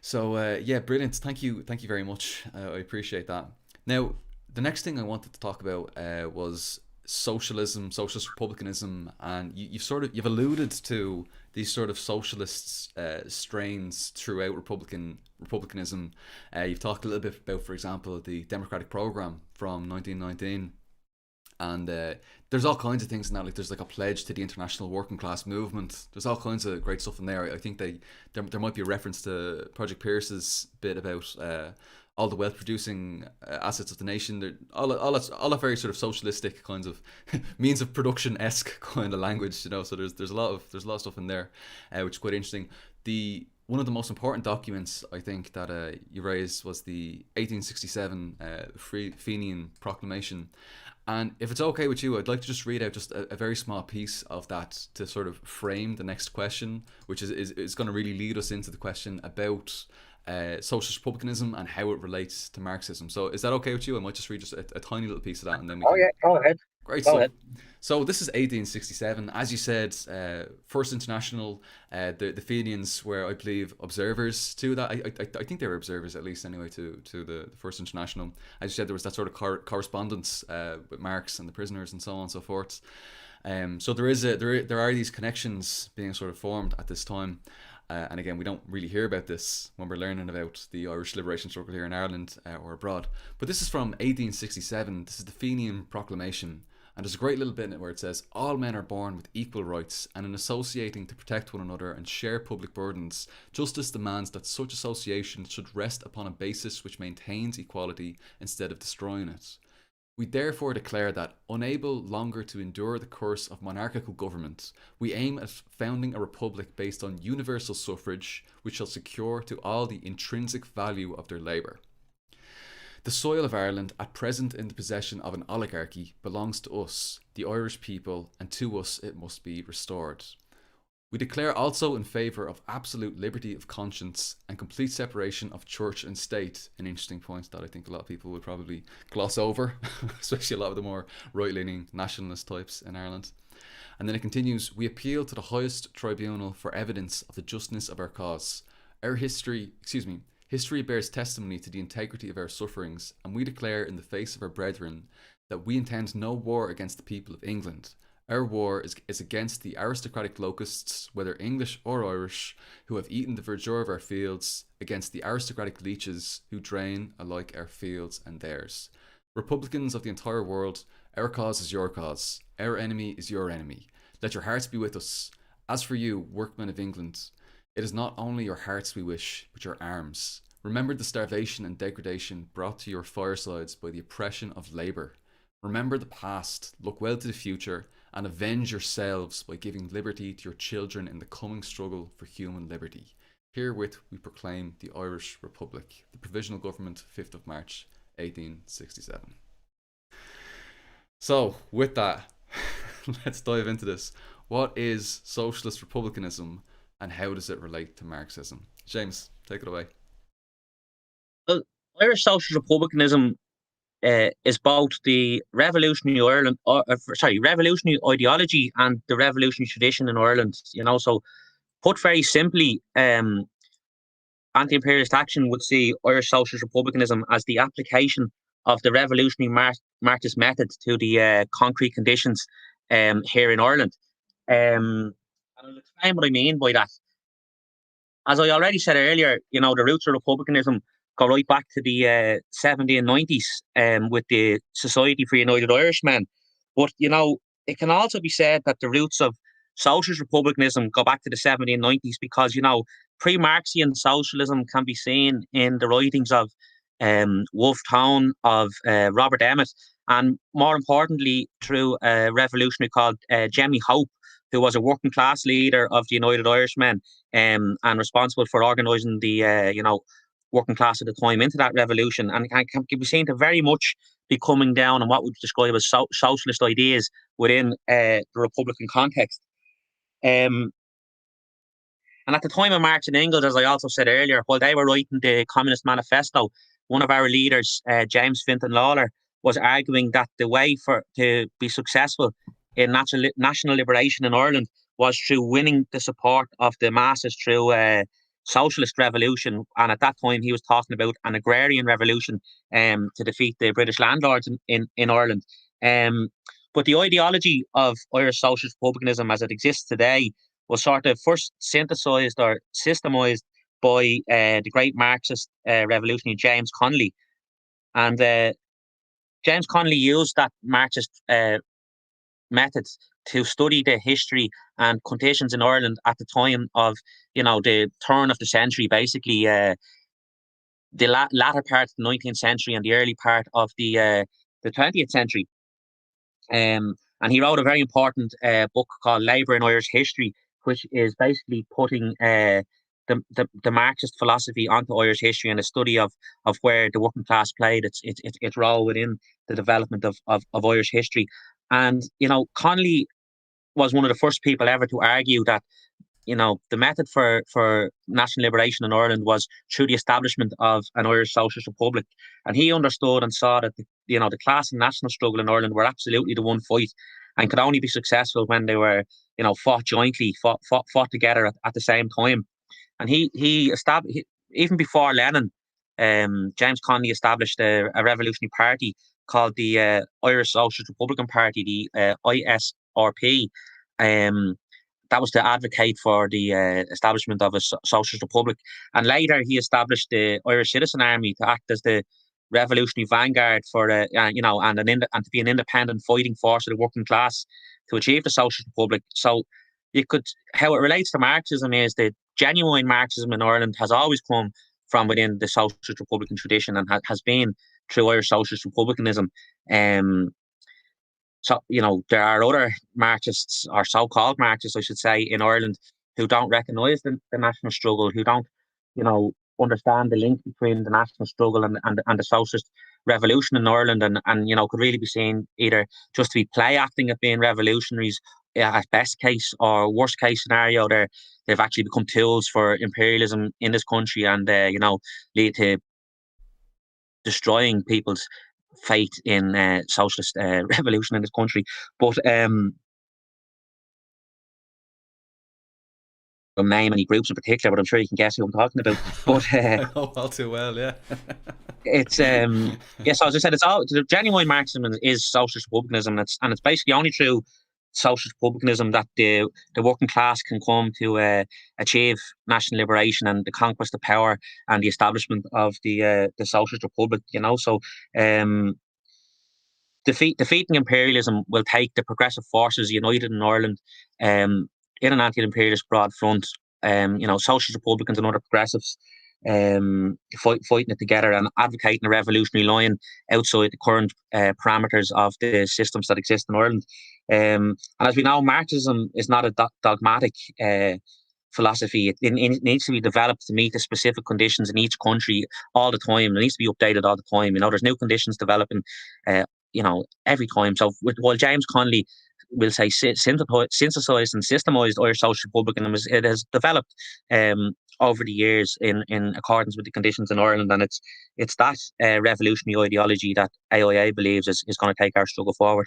So yeah, brilliant. Thank you very much. I appreciate that. Now, the next thing I wanted to talk about was socialism, socialist republicanism, and you've alluded to these sort of socialist strains throughout republicanism. You've talked a little bit about, for example, the Democratic Program from 1919. And there's all kinds of things in that. Like there's like a pledge to the international working class movement. There's all kinds of great stuff in there. I think there might be a reference to Project Pierce's bit about all the wealth producing assets of the nation. They're all that very sort of socialistic kinds of means of production esque kind of language. So there's a lot of stuff in there, which is quite interesting. One of the most important documents I think that you raised was the 1867 Fenian Proclamation. And if it's okay with you, I'd like to just read out just a very small piece of that to sort of frame the next question, which is going to really lead us into the question about socialist republicanism and how it relates to Marxism. So is that okay with you? I might just read just a tiny little piece of that, and then we can... yeah, go ahead. Great stuff. So this is 1867. As you said, First International, the Fenians were, I believe, observers to that. I think they were observers, at least anyway, to the First International. As you said, there was that sort of correspondence with Marx and the prisoners and so on and so forth. So there are these connections being sort of formed at this time. And again, we don't really hear about this when we're learning about the Irish liberation struggle here in Ireland or abroad. But this is from 1867. This is the Fenian Proclamation. And there's a great little bit in it where it says, all men are born with equal rights, and in associating to protect one another and share public burdens, justice demands that such association should rest upon a basis which maintains equality instead of destroying it. We therefore declare that, unable longer to endure the curse of monarchical government, we aim at founding a republic based on universal suffrage, which shall secure to all the intrinsic value of their labour. The soil of Ireland, at present in the possession of an oligarchy, belongs to us, the Irish people, and to us it must be restored. We declare also in favour of absolute liberty of conscience and complete separation of church and state, an interesting point that I think a lot of people would probably gloss over, especially a lot of the more right-leaning nationalist types in Ireland. And then it continues, we appeal to the highest tribunal for evidence of the justness of our cause. History bears testimony to the integrity of our sufferings, and we declare in the face of our brethren that we intend no war against the people of England. Our war is against the aristocratic locusts, whether English or Irish, who have eaten the verdure of our fields, against the aristocratic leeches who drain alike our fields and theirs. Republicans of the entire world, our cause is your cause. Our enemy is your enemy. Let your hearts be with us. As for you, workmen of England, it is not only your hearts we wish, but your arms. Remember the starvation and degradation brought to your firesides by the oppression of labour. Remember the past, look well to the future, and avenge yourselves by giving liberty to your children in the coming struggle for human liberty. Herewith we proclaim the Irish Republic, the Provisional Government, 5th of March, 1867. So, with that, let's dive into this. What is socialist republicanism, and how does it relate to Marxism? James, take it away. Well, Irish socialist republicanism is both the revolutionary revolutionary ideology and the revolutionary tradition in Ireland. So put very simply, anti-imperialist action would see Irish socialist republicanism as the application of the revolutionary Marxist method to the concrete conditions here in Ireland. And I'll explain what I mean by that. As I already said earlier, the roots of republicanism go right back to the 1790s with the Society for United Irishmen. But, it can also be said that the roots of socialist republicanism go back to the 1790s because, pre-Marxian socialism can be seen in the writings of Wolfe Tone, of Robert Emmet, and more importantly, through a revolutionary called Jemmy Hope, who was a working class leader of the United Irishmen and responsible for organising the, working class at the time into that revolution, and can be seen to very much be coming down on what we describe as socialist ideas within the Republican context. And at the time of Marx and Engels, as I also said earlier, while they were writing the Communist Manifesto, one of our leaders, James Fintan Lawler, was arguing that the way to be successful in national liberation in Ireland was through winning the support of the masses through a socialist revolution. And at that time, he was talking about an agrarian revolution to defeat the British landlords in Ireland. But the ideology of Irish socialist republicanism as it exists today was sort of first synthesized or systemized by the great Marxist revolutionary James Connolly. And James Connolly used that Marxist methods to study the history and conditions in Ireland at the time of, the turn of the century, basically the latter part of the 19th century and the early part of the 20th century. And he wrote a very important book called Labour in Irish History, which is basically putting the Marxist philosophy onto Irish history and a study of where the working class played its role within the development of Irish history. And, Connolly was one of the first people ever to argue that, the method for national liberation in Ireland was through the establishment of an Irish Socialist Republic. And he understood and saw that, the class and national struggle in Ireland were absolutely the one fight and could only be successful when they were, fought jointly, fought together at the same time. And he established, even before Lenin, James Connolly established a revolutionary party called the Irish Socialist Republican Party, the ISRP. That was to advocate for the establishment of a socialist republic. And later he established the Irish Citizen Army to act as the revolutionary vanguard for, and to be an independent fighting force of the working class to achieve the socialist republic. So how it relates to Marxism is that genuine Marxism in Ireland has always come from within the socialist republican tradition and has been through Irish socialist republicanism. So, there are other Marxists, or so-called Marxists, I should say, in Ireland who don't recognise the national struggle, who don't, understand the link between the national struggle and the socialist revolution in Ireland, and could really be seen either just to be play acting at being revolutionaries at best case, or worst case scenario, they've actually become tools for imperialism in this country and, lead to destroying people's faith in socialist revolution in this country. But don't name any groups in particular, but I'm sure you can guess who I'm talking about. But I know all too well, yeah. It's so as I said, it's all the genuine Marxism is socialist republicanism, and it's basically only through socialist republicanism that the working class can come to achieve national liberation and the conquest of power and the establishment of the socialist republic. So defeating imperialism will take the progressive forces united in Ireland in an anti-imperialist broad front. Socialist Republicans and other progressives fighting it together and advocating a revolutionary line outside the current parameters of the systems that exist in Ireland. And as we know, Marxism is not a dogmatic philosophy. It needs to be developed to meet the specific conditions in each country all the time. It needs to be updated all the time. There's new conditions developing, every time. So while James Connolly will say synthesized and systemized Irish social republicanism, it has developed over the years in accordance with the conditions in Ireland, and it's that revolutionary ideology that AIA believes is going to take our struggle forward.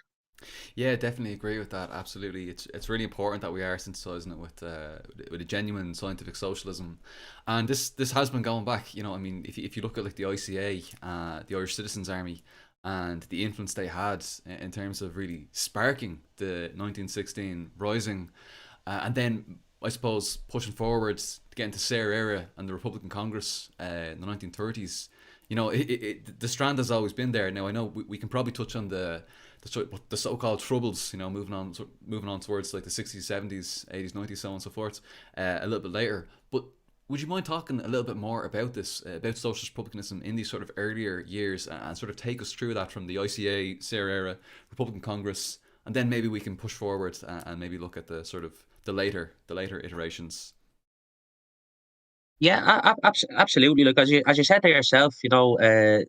Yeah, definitely agree with that. Absolutely, it's really important that we are synthesizing it with a genuine scientific socialism, and this has been going back. If you look at like the ICA, the Irish Citizens Army, and the influence they had in terms of really sparking the 1916 rising, and then I suppose pushing forwards to get into Sarah era and the Republican Congress in the 1930s. The strand has always been there. Now I know we can probably touch on the so-called troubles, moving on towards like the 60s, 70s, 80s, 90s, so on and so forth, a little bit later. But would you mind talking a little bit more about this, about socialist republicanism in these sort of earlier years, and sort of take us through that from the ICA, Sarah era, Republican Congress, and then maybe we can push forward and maybe look at the sort of the later iterations. Yeah, absolutely. Like as you said there yourself, the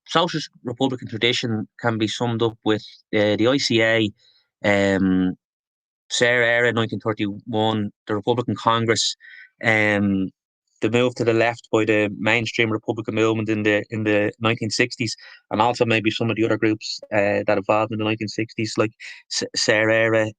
socialist republican tradition can be summed up with the ICA. Sarah era, 1931, the Republican Congress, the move to the left by the mainstream Republican movement in the 1960s, and also maybe some of the other groups that evolved in the 1960s, like Sarah era,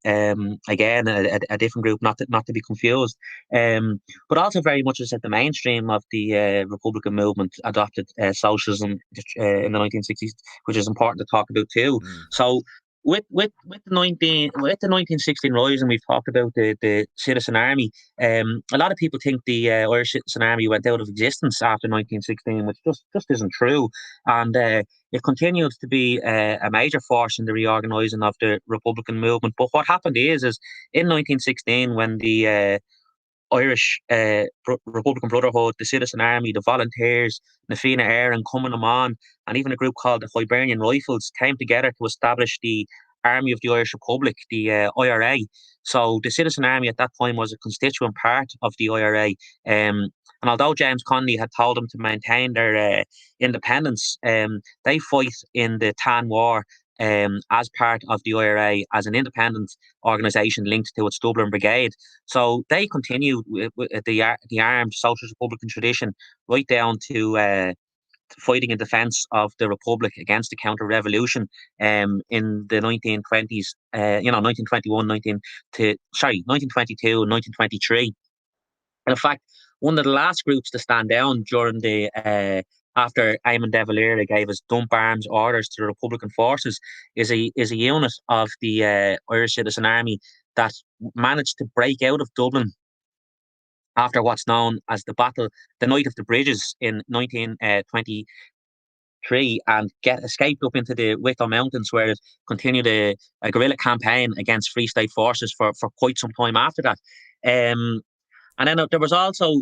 again a different group, not to be confused, but also very much as at the mainstream of the Republican movement adopted socialism in the 1960s, which is important to talk about too. So with the 1916 rising, we've talked about the Citizen Army. A lot of people think the Irish Citizen Army went out of existence after 1916, which just isn't true. And it continues to be a major force in the reorganising of the Republican movement. But what happened is in 1916, when the Irish Republican Brotherhood, the Citizen Army, the Volunteers, Na Fianna Éireann, Cumann na Mban, and even a group called the Hibernian Rifles came together to establish the Army of the Irish Republic, the IRA. So the Citizen Army at that time was a constituent part of the IRA. And although James Connolly had told them to maintain their independence, they fight in the Tan War as part of the IRA as an independent organisation linked to its Dublin Brigade. So they continued with the armed Socialist Republican tradition right down to fighting in defence of the Republic against the counter-revolution in the 1920s, 1921, 1922, 1923. And in fact, one of the last groups to stand down during the after Eamon de Valera gave his dump arms orders to the Republican forces is a unit of the Irish Citizen Army that managed to break out of Dublin after what's known as the Night of the Bridges in 1923, and escaped up into the Wicklow Mountains, where it continued a guerrilla campaign against Free State forces for quite some time after that. And then there was also,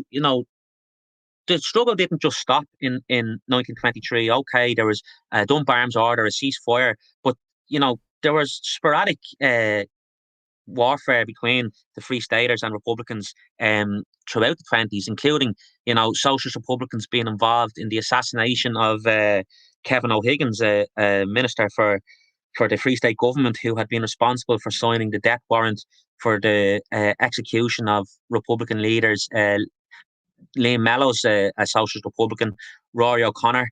the struggle didn't just stop in 1923. Okay, there was a dump arms order, a ceasefire, but there was sporadic warfare between the Free Staters and Republicans throughout the 20s, including Socialist Republicans being involved in the assassination of Kevin O'Higgins, a minister for the Free State government, who had been responsible for signing the death warrant for the execution of Republican leaders. Liam Mellows, a Socialist Republican, Rory O'Connor,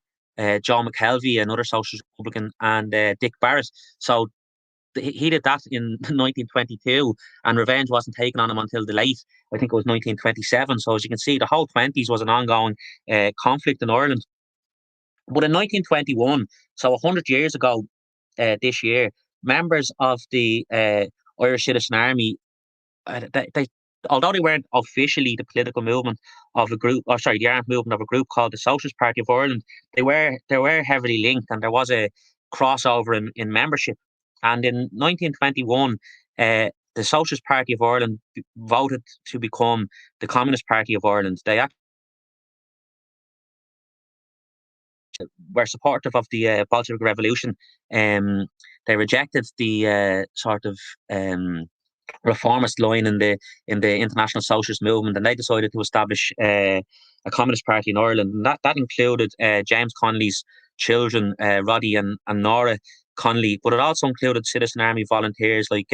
John McKelvey, another Socialist Republican, and Dick Barrett. So he did that in 1922, and revenge wasn't taken on him until the late, I think it was 1927. So as you can see, the whole 20s was an ongoing conflict in Ireland. But in 1921, so 100 years ago this year, members of the Irish Citizen Army, they although they weren't officially the political movement of a group, or sorry, the armed movement of a group called the Socialist Party of Ireland, they were heavily linked, and there was a crossover in membership. And in 1921, the Socialist Party of Ireland voted to become the Communist Party of Ireland. They actually were supportive of the Bolshevik Revolution. They rejected the sort of reformist line in the international socialist movement, and they decided to establish a communist party in Ireland, and that included James Connolly's children, Roddy and Nora Connolly, but it also included Citizen Army volunteers like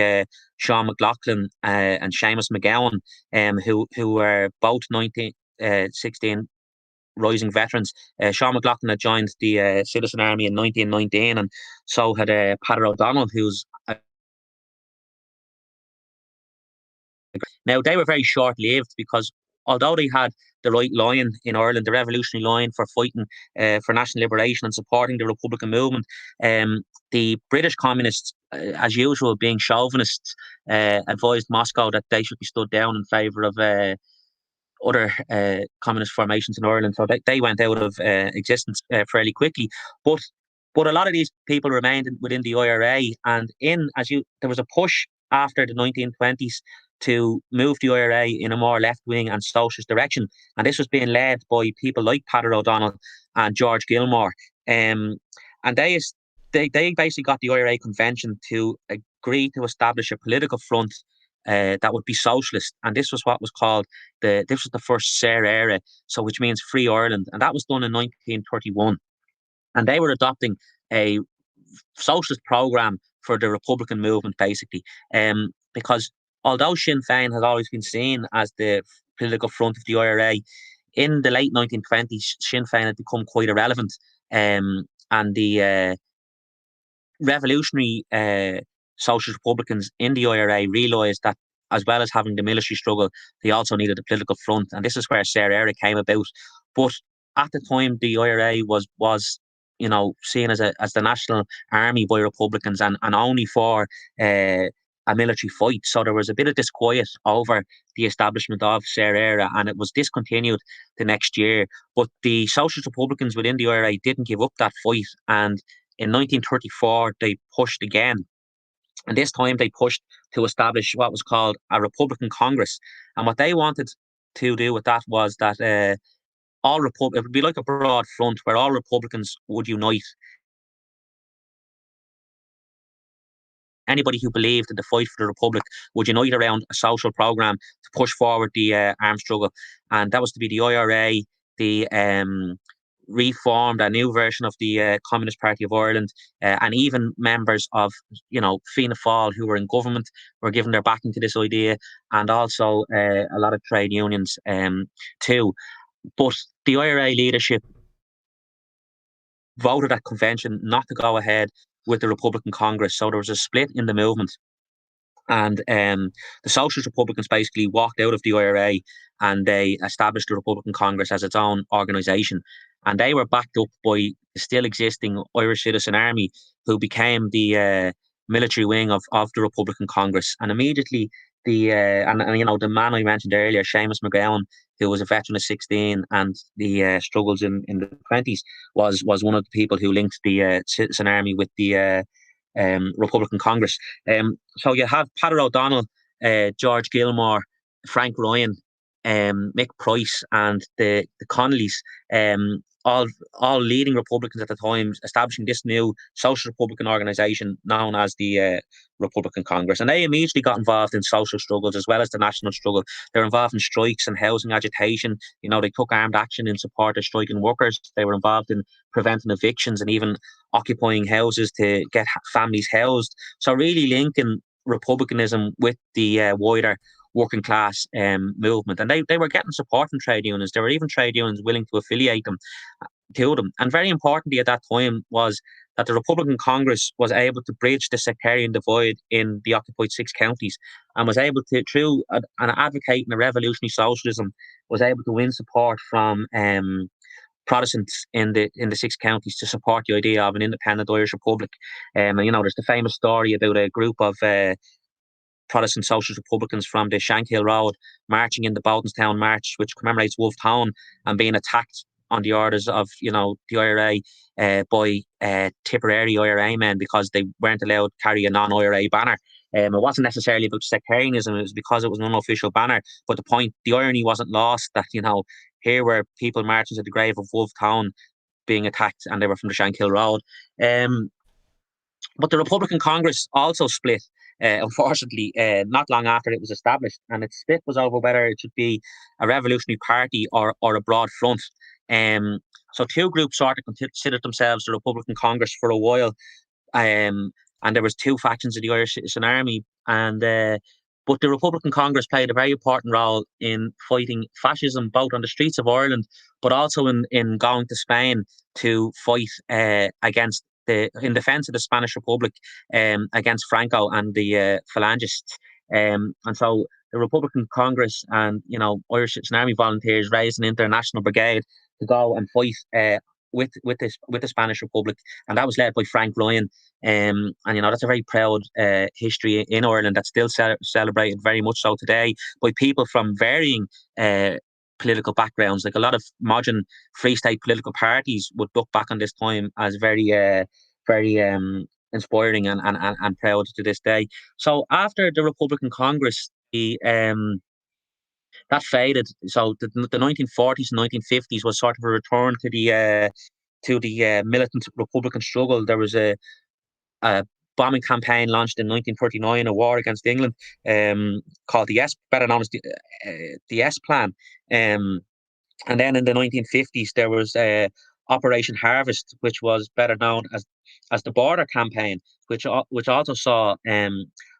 Sean McLaughlin and Seamus McGowan, who were both 1916 rising veterans. Sean McLaughlin had joined the Citizen Army in 1919, and so had Peadar O'Donnell, who's now, they were very short-lived, because although they had the right line in Ireland, the revolutionary line for fighting for national liberation and supporting the Republican movement, the British communists, as usual, being chauvinists, advised Moscow that they should be stood down in favour of other communist formations in Ireland. So they went out of existence fairly quickly. But a lot of these people remained within the IRA, and there was a push after the 1920s to move the IRA in a more left-wing and socialist direction, and this was being led by people like Peadar O'Donnell and George Gilmore, and they basically got the IRA convention to agree to establish a political front that would be socialist, and this was what was called this was the first SER era, so which means Free Ireland, and that was done in 1931, and they were adopting a socialist program for the Republican movement, basically, because although Sinn Féin has always been seen as the political front of the IRA, in the late 1920s, Sinn Féin had become quite irrelevant, and the revolutionary Socialist Republicans in the IRA realised that, as well as having the military struggle, they also needed a political front, and this is where Sarah Era came about. But at the time, the IRA was seen as the national army by Republicans, and only for a military fight. So there was a bit of disquiet over the establishment of Sarah Era, and it was discontinued the next year. But the Socialist Republicans within the IRA didn't give up that fight, and in 1934 they pushed again. And this time they pushed to establish what was called a Republican Congress. And what they wanted to do with that was that it would be like a broad front where all Republicans would unite. Anybody who believed in the fight for the Republic would unite around a social programme to push forward the armed struggle. And that was to be the IRA, the reformed, a new version of the Communist Party of Ireland, and even members of, Fianna Fáil who were in government were giving their backing to this idea, and also a lot of trade unions too. But the IRA leadership voted at convention not to go ahead with the Republican Congress, so there was a split in the movement. And the Socialist Republicans basically walked out of the IRA, and they established the Republican Congress as its own organisation. And they were backed up by the still existing Irish Citizen Army, who became the military wing of the Republican Congress. And immediately the man I mentioned earlier, Seamus McGowan, who was a veteran of 16 and the struggles in the 20s, was one of the people who linked the Citizen Army with the Republican Congress. So you have Peadar O'Donnell, George Gilmore, Frank Ryan, Mick Price, and the Connollys, all leading Republicans at the time, establishing this new social Republican organisation known as the Republican Congress. And they immediately got involved in social struggles as well as the national struggle. They're involved in strikes and housing agitation. They took armed action in support of striking workers. They were involved in preventing evictions and even occupying houses to get families housed. So really linking republicanism with the wider working class movement. And they were getting support from trade unions. There were even trade unions willing to affiliate them to them. And very importantly at that time was that the Republican Congress was able to bridge the sectarian divide in the occupied 6 counties, and was able to, through an advocating a revolutionary socialism, was able to win support from Protestants in the 6 counties to support the idea of an independent Irish Republic. And there's the famous story about a group of Protestant Socialist Republicans from the Shankill Road marching in the Bowdenstown March, which commemorates Wolf Town, and being attacked on the orders of the IRA by Tipperary IRA men because they weren't allowed to carry a non-IRA banner. It wasn't necessarily about sectarianism; it was because it was an unofficial banner. But the irony wasn't lost that here were people marching to the grave of Wolf Town being attacked, and they were from the Shankill Road. But the Republican Congress also split, unfortunately, not long after it was established. And its split was over whether it should be a revolutionary party or a broad front. So 2 groups sort of considered themselves the Republican Congress for a while. And there was 2 factions of the Irish Citizen Army. But the Republican Congress played a very important role in fighting fascism, both on the streets of Ireland, but also in going to Spain to fight against in defence of the Spanish Republic against Franco and the Phalangists. And so the Republican Congress and Irish Citizen Army volunteers raised an international brigade to go and fight with the Spanish Republic, and that was led by Frank Ryan. And that's a very proud history in Ireland that's still celebrated very much so today by people from varying political backgrounds. Like a lot of modern Free State political parties would look back on this time as very inspiring and proud to this day. So after the Republican Congress, that faded. So the 1940s and 1950s was sort of a return to the militant Republican struggle. There was a bombing campaign launched in 1939, a war against England, called better known as the S Plan. And then in the 1950s, there was Operation Harvest, which was better known as the Border Campaign, which also saw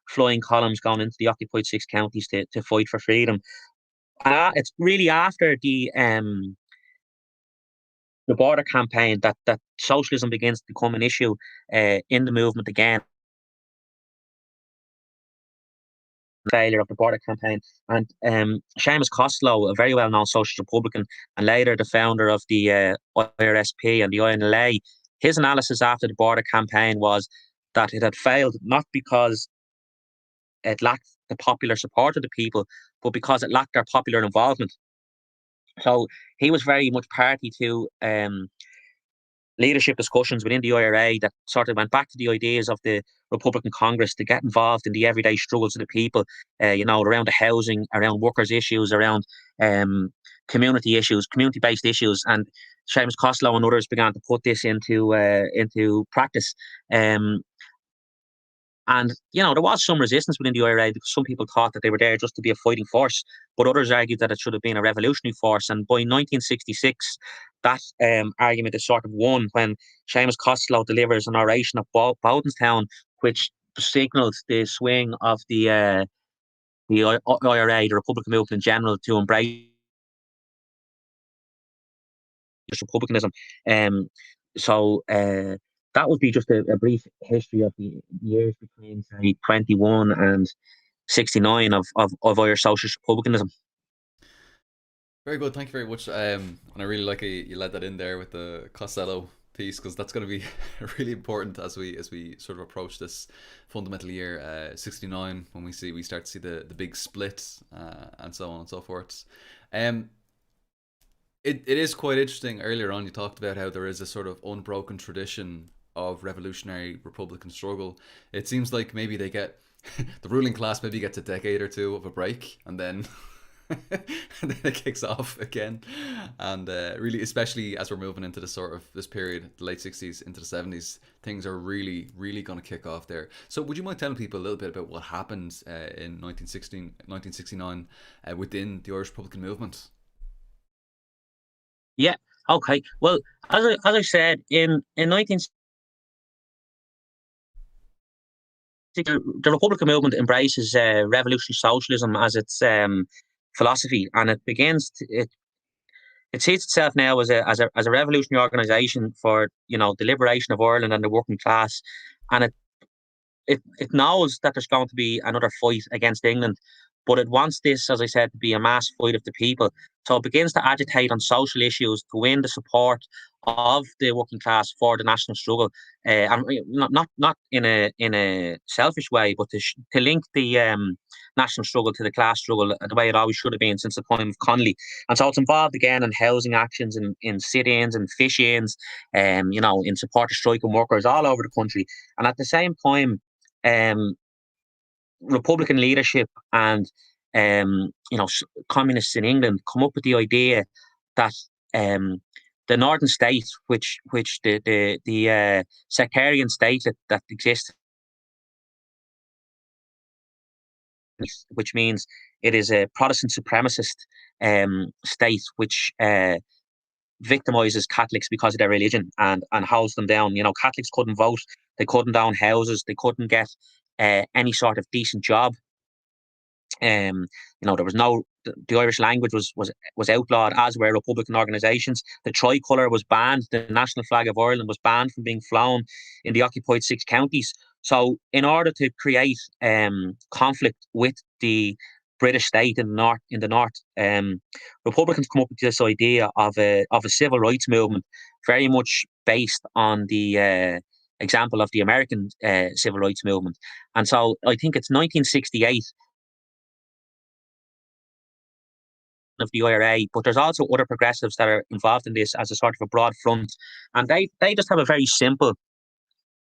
flying columns going into the occupied six counties to fight for freedom. It's really after the border campaign that socialism begins to become an issue in the movement again. Failure of the border campaign, and Seamus Costello, a very well-known socialist Republican and later the founder of the IRSP and the INLA, his analysis after the border campaign was that it had failed not because it lacked the popular support of the people, but because it lacked their popular involvement. So he was very much party to leadership discussions within the IRA that sort of went back to the ideas of the Republican Congress to get involved in the everyday struggles of the people, around the housing, around workers' issues, around community issues, community-based issues. And Seamus Costello and others began to put this into practice. And, there was some resistance within the IRA because some people thought that they were there just to be a fighting force, but others argued that it should have been a revolutionary force. And by 1966, that argument is sort of won when Seamus Costello delivers an oration at Bowdenstown, which signalled the swing of the IRA, the Republican movement in general, to embrace Republicanism. So that would be just a brief history of the years between, say, 21 and 69 of Irish socialist republicanism. Very good, thank you very much. And I really like you led that in there with the Costello piece, because that's going to be really important as we sort of approach this fundamental year 69, when we start to see the big split and so on and so forth. It is quite interesting. Earlier on, you talked about how there is a sort of unbroken tradition of revolutionary Republican struggle. It seems like maybe they get the ruling class maybe gets a decade or two of a break, and then and then it kicks off again. And really, especially as we're moving into this period, the late 60s into the 70s, things are really, really going to kick off there. So would you mind telling people a little bit about what happened in 1969 within the Irish Republican movement? Yeah. Okay. Well, as I said, in 1960, the Republican movement embraces revolutionary socialism as its philosophy, and it sees itself now as a revolutionary organisation for the liberation of Ireland and the working class, and it knows that there's going to be another fight against England, but it wants this, as I said, to be a mass fight of the people. So it begins to agitate on social issues to win the support of the working class for the national struggle, and not in a selfish way, but to link the national struggle to the class struggle the way it always should have been since the time of Connolly. And so it's involved again in housing actions, in sit-ins and fish-ins, in support of striking workers all over the country. And at the same time, Republican leadership and communists in England come up with the idea that the northern state, which the sectarian state that exists, which means it is a Protestant supremacist state which victimizes Catholics because of their religion and holds them down. Catholics couldn't vote, they couldn't own houses, they couldn't get any sort of decent job. There was the Irish language was outlawed, as were Republican organisations. The tricolour was banned. The national flag of Ireland was banned from being flown in the occupied six counties. So, in order to create conflict with the British state in the north, Republicans come up with this idea of a civil rights movement, very much based on the example of the American civil rights movement. And so, I think it's 1968. Of the IRA, but there's also other progressives that are involved in this as a sort of a broad front, and they just have a very simple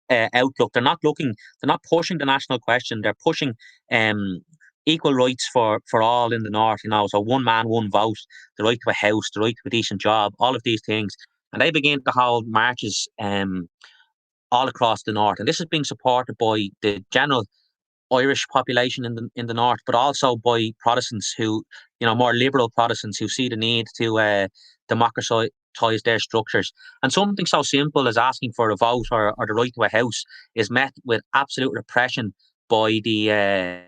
outlook. They're not pushing the national question. They're pushing equal rights for all in the north. So one man, one vote, the right to a house, the right to a decent job, all of these things, and they begin to hold marches all across the north, and this is being supported by the general Irish population in the north, but also by Protestants who, more liberal Protestants who see the need to democratise their structures. And something so simple as asking for a vote or the right to a house is met with absolute repression by the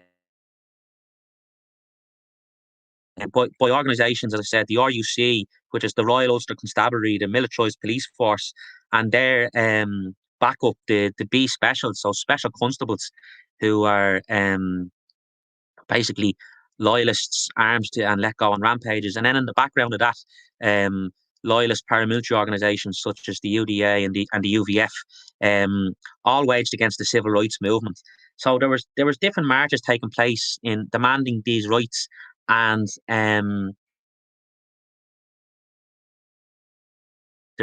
by organisations, as I said, the RUC, which is the Royal Ulster Constabulary, the militarised police force, and their backup, the B specials, so special constables, who are basically loyalists armed to and let go on rampages. And then in the background of that, loyalist paramilitary organisations such as the UDA and the UVF, all waged against the civil rights movement. So there was different marches taking place in demanding these rights, and the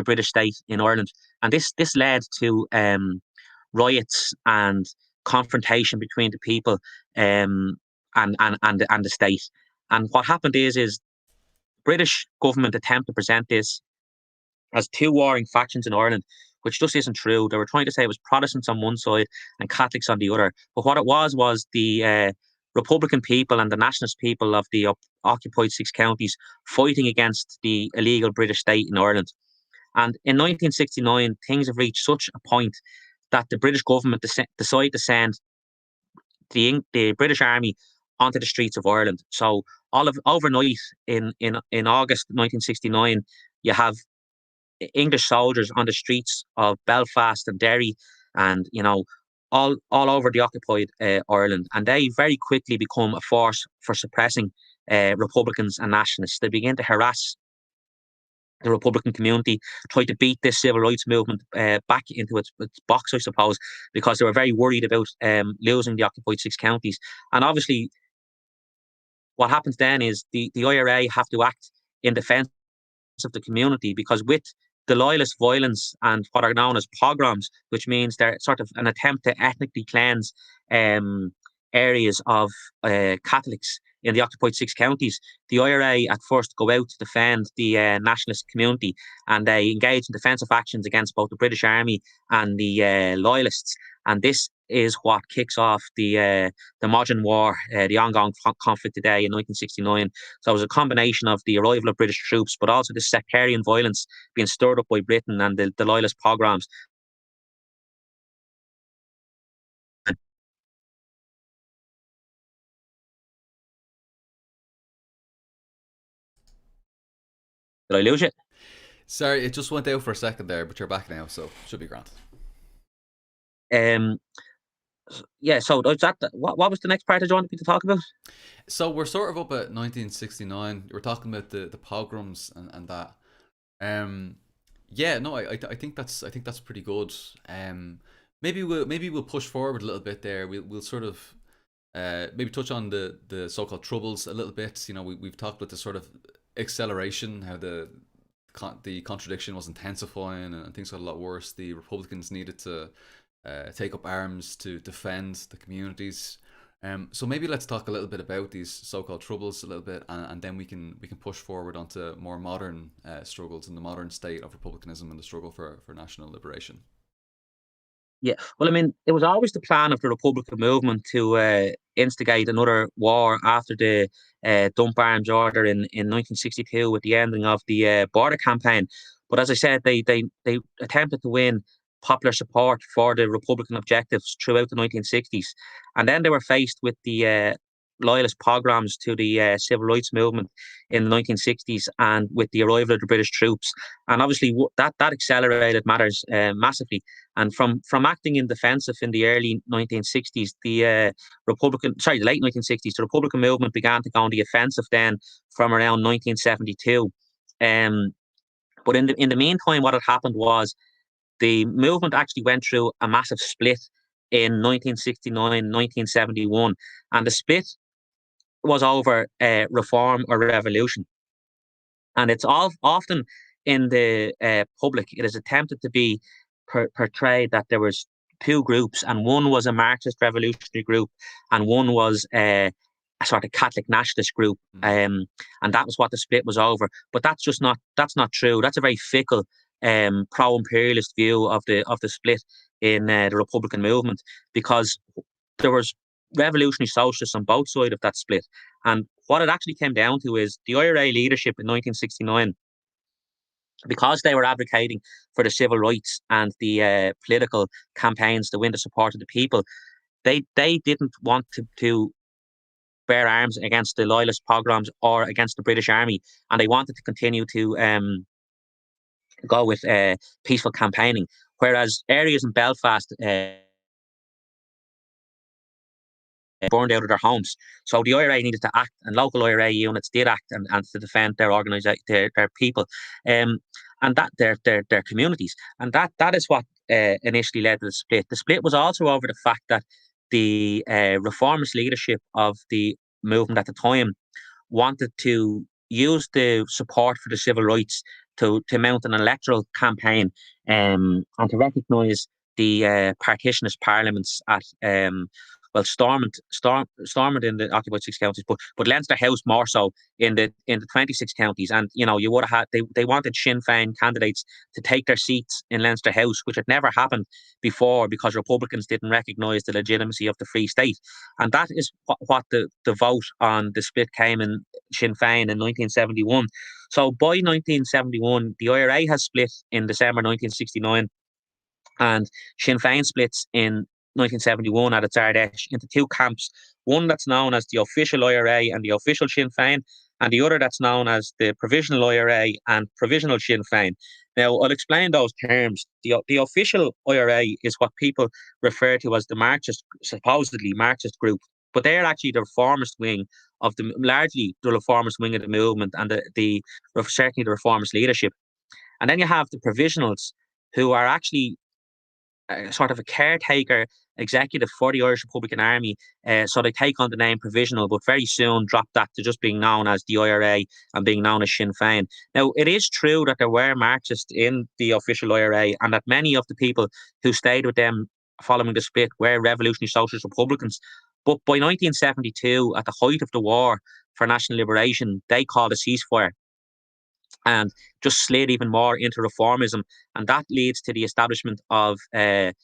British state in Ireland. And this led to riots and confrontation between the people, and the state. And what happened is British government attempt to present this as two warring factions in Ireland, which just isn't true. They were trying to say it was Protestants on one side and Catholics on the other. But what it was the Republican people and the nationalist people of the occupied six counties fighting against the illegal British state in Ireland. And in 1969, things have reached such a point that the British government decided to send the British Army onto the streets of Ireland. So overnight in August 1969, you have English soldiers on the streets of Belfast and Derry, and all over the occupied Ireland, and they very quickly become a force for suppressing Republicans and nationalists. They begin to harass the Republican community, try to beat this civil rights movement back into its box, I suppose, because they were very worried about losing the occupied six counties. And obviously, what happens then is the IRA have to act in defence of the community, because with the loyalist violence and what are known as pogroms, which means they're sort of an attempt to ethnically cleanse areas of Catholics in the occupied six counties, the IRA at first go out to defend the nationalist community, and they engage in defensive actions against both the British Army and the loyalists. And this is what kicks off the modern war, the ongoing conflict today in 1969. So it was a combination of the arrival of British troops, but also the sectarian violence being stirred up by Britain and the loyalist pogroms. Did I lose it? Sorry, it just went out for a second there, but you're back now, so should be grand. Yeah, so that what was the next part that you wanted me to talk about? So we're sort of up at 1969. We're talking about the pogroms and that. Yeah, no, I think that's pretty good. Maybe we'll push forward a little bit there. We'll sort of maybe touch on the so-called troubles a little bit. We've talked about the sort of acceleration, how the contradiction was intensifying and things got a lot worse. The Republicans needed to take up arms to defend the communities. So maybe let's talk a little bit about these so-called troubles a little bit, and then we can push forward onto more modern struggles in the modern state of republicanism and the struggle for national liberation. Yeah, well, I mean, it was always the plan of the Republican movement to instigate another war after the dump arms order in 1962 with the ending of the border campaign. But as I said, they attempted to win popular support for the Republican objectives throughout the 1960s. And then they were faced with the loyalist pogroms to the civil rights movement in the 1960s, and with the arrival of the British troops. And obviously that accelerated matters massively. And from acting in defensive in the early 1960s, the late 1960s, the Republican movement began to go on the offensive then from around 1972. But in the meantime, what had happened was the movement actually went through a massive split in 1969, 1971, and the split was over reform or revolution. And it's often in the public, it is attempted to be portrayed that there was two groups, and one was a Marxist revolutionary group, and one was a sort of Catholic nationalist group, and that was what the split was over. But that's not true. That's a very fickle pro-imperialist view of the split in the Republican movement, because there was revolutionary socialists on both sides of that split. And what it actually came down to is the IRA leadership in 1969, because they were advocating for the civil rights and the political campaigns to win the support of the people, they didn't want to bear arms against the loyalist pogroms or against the British Army, and they wanted to continue to go with peaceful campaigning. Whereas areas in Belfast burned out of their homes. So the IRA needed to act, and local IRA units did act and to defend their their people, and that their communities. And that is what initially led to the split. The split was also over the fact that the reformist leadership of the movement at the time wanted to use the support for the civil rights to mount an electoral campaign, and to recognise the partitionist parliaments at Stormont in the occupied six counties, but Leinster House more so in the 26 counties. And you would have had they wanted Sinn Féin candidates to take their seats in Leinster House, which had never happened before because Republicans didn't recognise the legitimacy of the Free State. And that is what the vote on the split came in Sinn Féin in 1971. So by 1971, the IRA has split in December 1969, and Sinn Féin splits in 1971 at its Ardèche into two camps, one that's known as the official IRA and the official Sinn Féin, and the other that's known as the provisional IRA and provisional Sinn Féin. Now, I'll explain those terms. The official IRA is what people refer to as the Marxist, supposedly Marxist group, but they're actually the reformist wing of largely the reformist wing of the movement, and certainly the reformist leadership. And then you have the provisionals, who are actually sort of a caretaker executive for the Irish Republican Army. So they take on the name provisional, but very soon drop that to just being known as the IRA and being known as Sinn Féin. Now, it is true that there were Marxists in the official IRA, and that many of the people who stayed with them following the split were revolutionary socialist Republicans. But by 1972, at the height of the war for national liberation, they called a ceasefire and just slid even more into reformism. And that leads to the establishment of the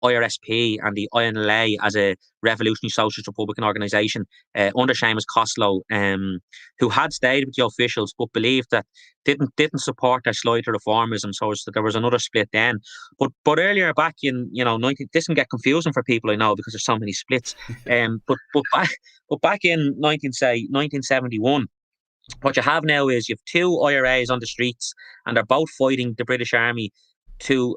IRSP and the INLA as a revolutionary socialist Republican organisation under Seamus Costello, who had stayed with the officials but believed that didn't support their slide to reformism. So there was another split then. But earlier back in 19, this can get confusing for people, I know, because there's so many splits. But back in 1971. What you have now is you have two IRAs on the streets, and they're both fighting the British Army to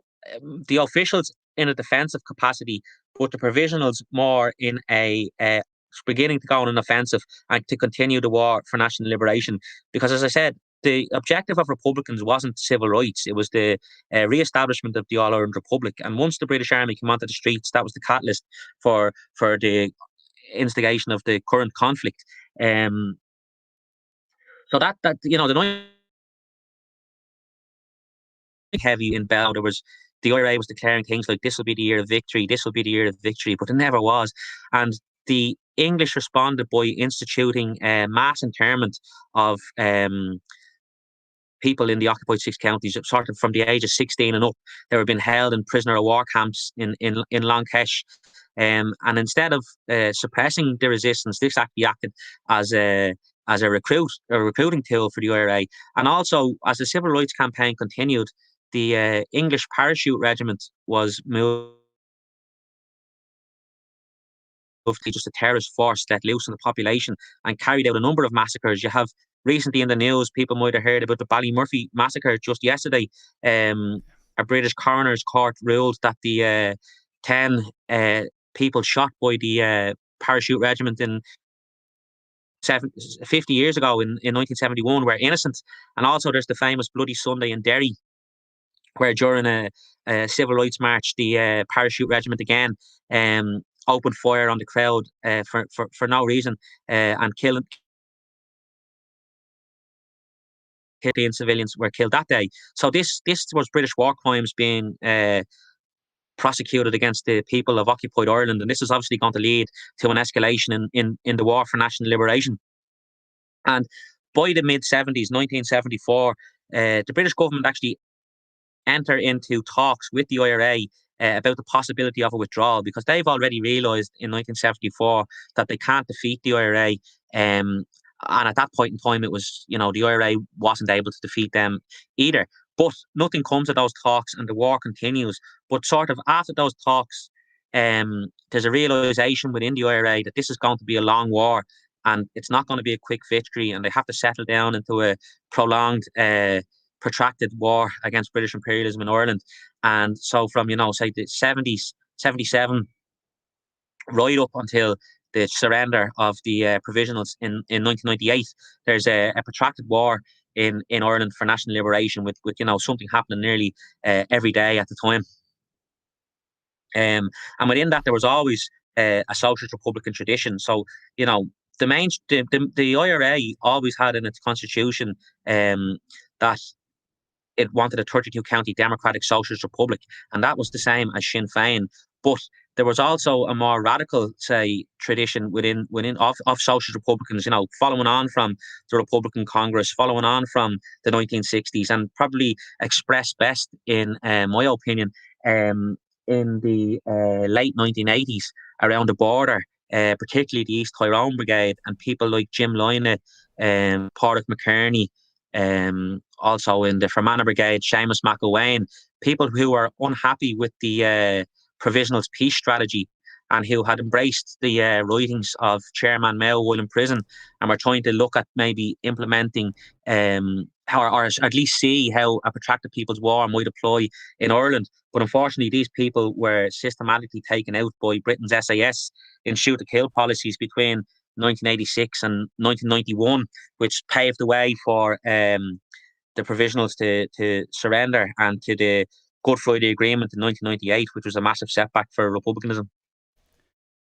the officials in a defensive capacity, but the provisionals more in a beginning to go on an offensive and to continue the war for national liberation. Because, as I said, the objective of Republicans wasn't civil rights; it was the re-establishment of the All Ireland Republic. And once the British Army came onto the streets, that was the catalyst for the instigation of the current conflict. So that the night heavy in Bell, the IRA was declaring things like this will be the year of victory, this will be the year of victory, but it never was. And the English responded by instituting mass internment of people in the occupied six counties, sort of from the age of 16 and up. They were being held in prisoner of war camps in Long Kesh. And instead of suppressing the resistance, this actually acted as a recruiting tool for the IRA. And also, as the civil rights campaign continued, the English parachute regiment was moved to just a terrorist force let loose in the population and carried out a number of massacres. You have recently in the news, people might have heard about the Ballymurphy massacre just yesterday. A British coroner's court ruled that the 10 people shot by the parachute regiment in 50 years ago in 1971 were innocent. And also there's the famous Bloody Sunday in Derry, where during a civil rights march, the parachute regiment again opened fire on the crowd for no reason, and killed civilians were killed that day. So this was British war crimes being prosecuted against the people of occupied Ireland, and this is obviously going to lead to an escalation in the war for national liberation. And by the mid-70s, 1974, the British government actually enter into talks with the IRA about the possibility of a withdrawal, because they've already realised in 1974 that they can't defeat the IRA. And at that point in time, it was, the IRA wasn't able to defeat them either. But nothing comes of those talks and the war continues. But sort of after those talks, there's a realisation within the IRA that this is going to be a long war, and it's not going to be a quick victory, and they have to settle down into a prolonged, protracted war against British imperialism in Ireland. And so from, say the 70s, 77, right up until the surrender of the provisionals in 1998, there's a protracted war in Ireland for national liberation, with something happening nearly every day at the time. And within that, there was always a socialist republican tradition. So, the IRA always had in its constitution that it wanted a 32 county democratic socialist republic, and that was the same as Sinn Féin. But there was also a more radical, say, tradition within of socialist republicans, following on from the Republican Congress, following on from the 1960s, and probably expressed best, in my opinion, in the late 1980s around the border, particularly the East Tyrone Brigade, and people like Jim Loyne, Pádraig McCartney, also in the Fermanagh Brigade, Seamus McElwain, people who are unhappy with the Provisionals' peace strategy, and who had embraced the writings of Chairman Mao while in prison, and were trying to look at maybe implementing or at least see how a protracted People's War might apply in Ireland. But unfortunately, these people were systematically taken out by Britain's SAS in shoot-to-kill policies between 1986 and 1991, which paved the way for the Provisionals to surrender, and to the Good Friday Agreement in 1998, which was a massive setback for Republicanism.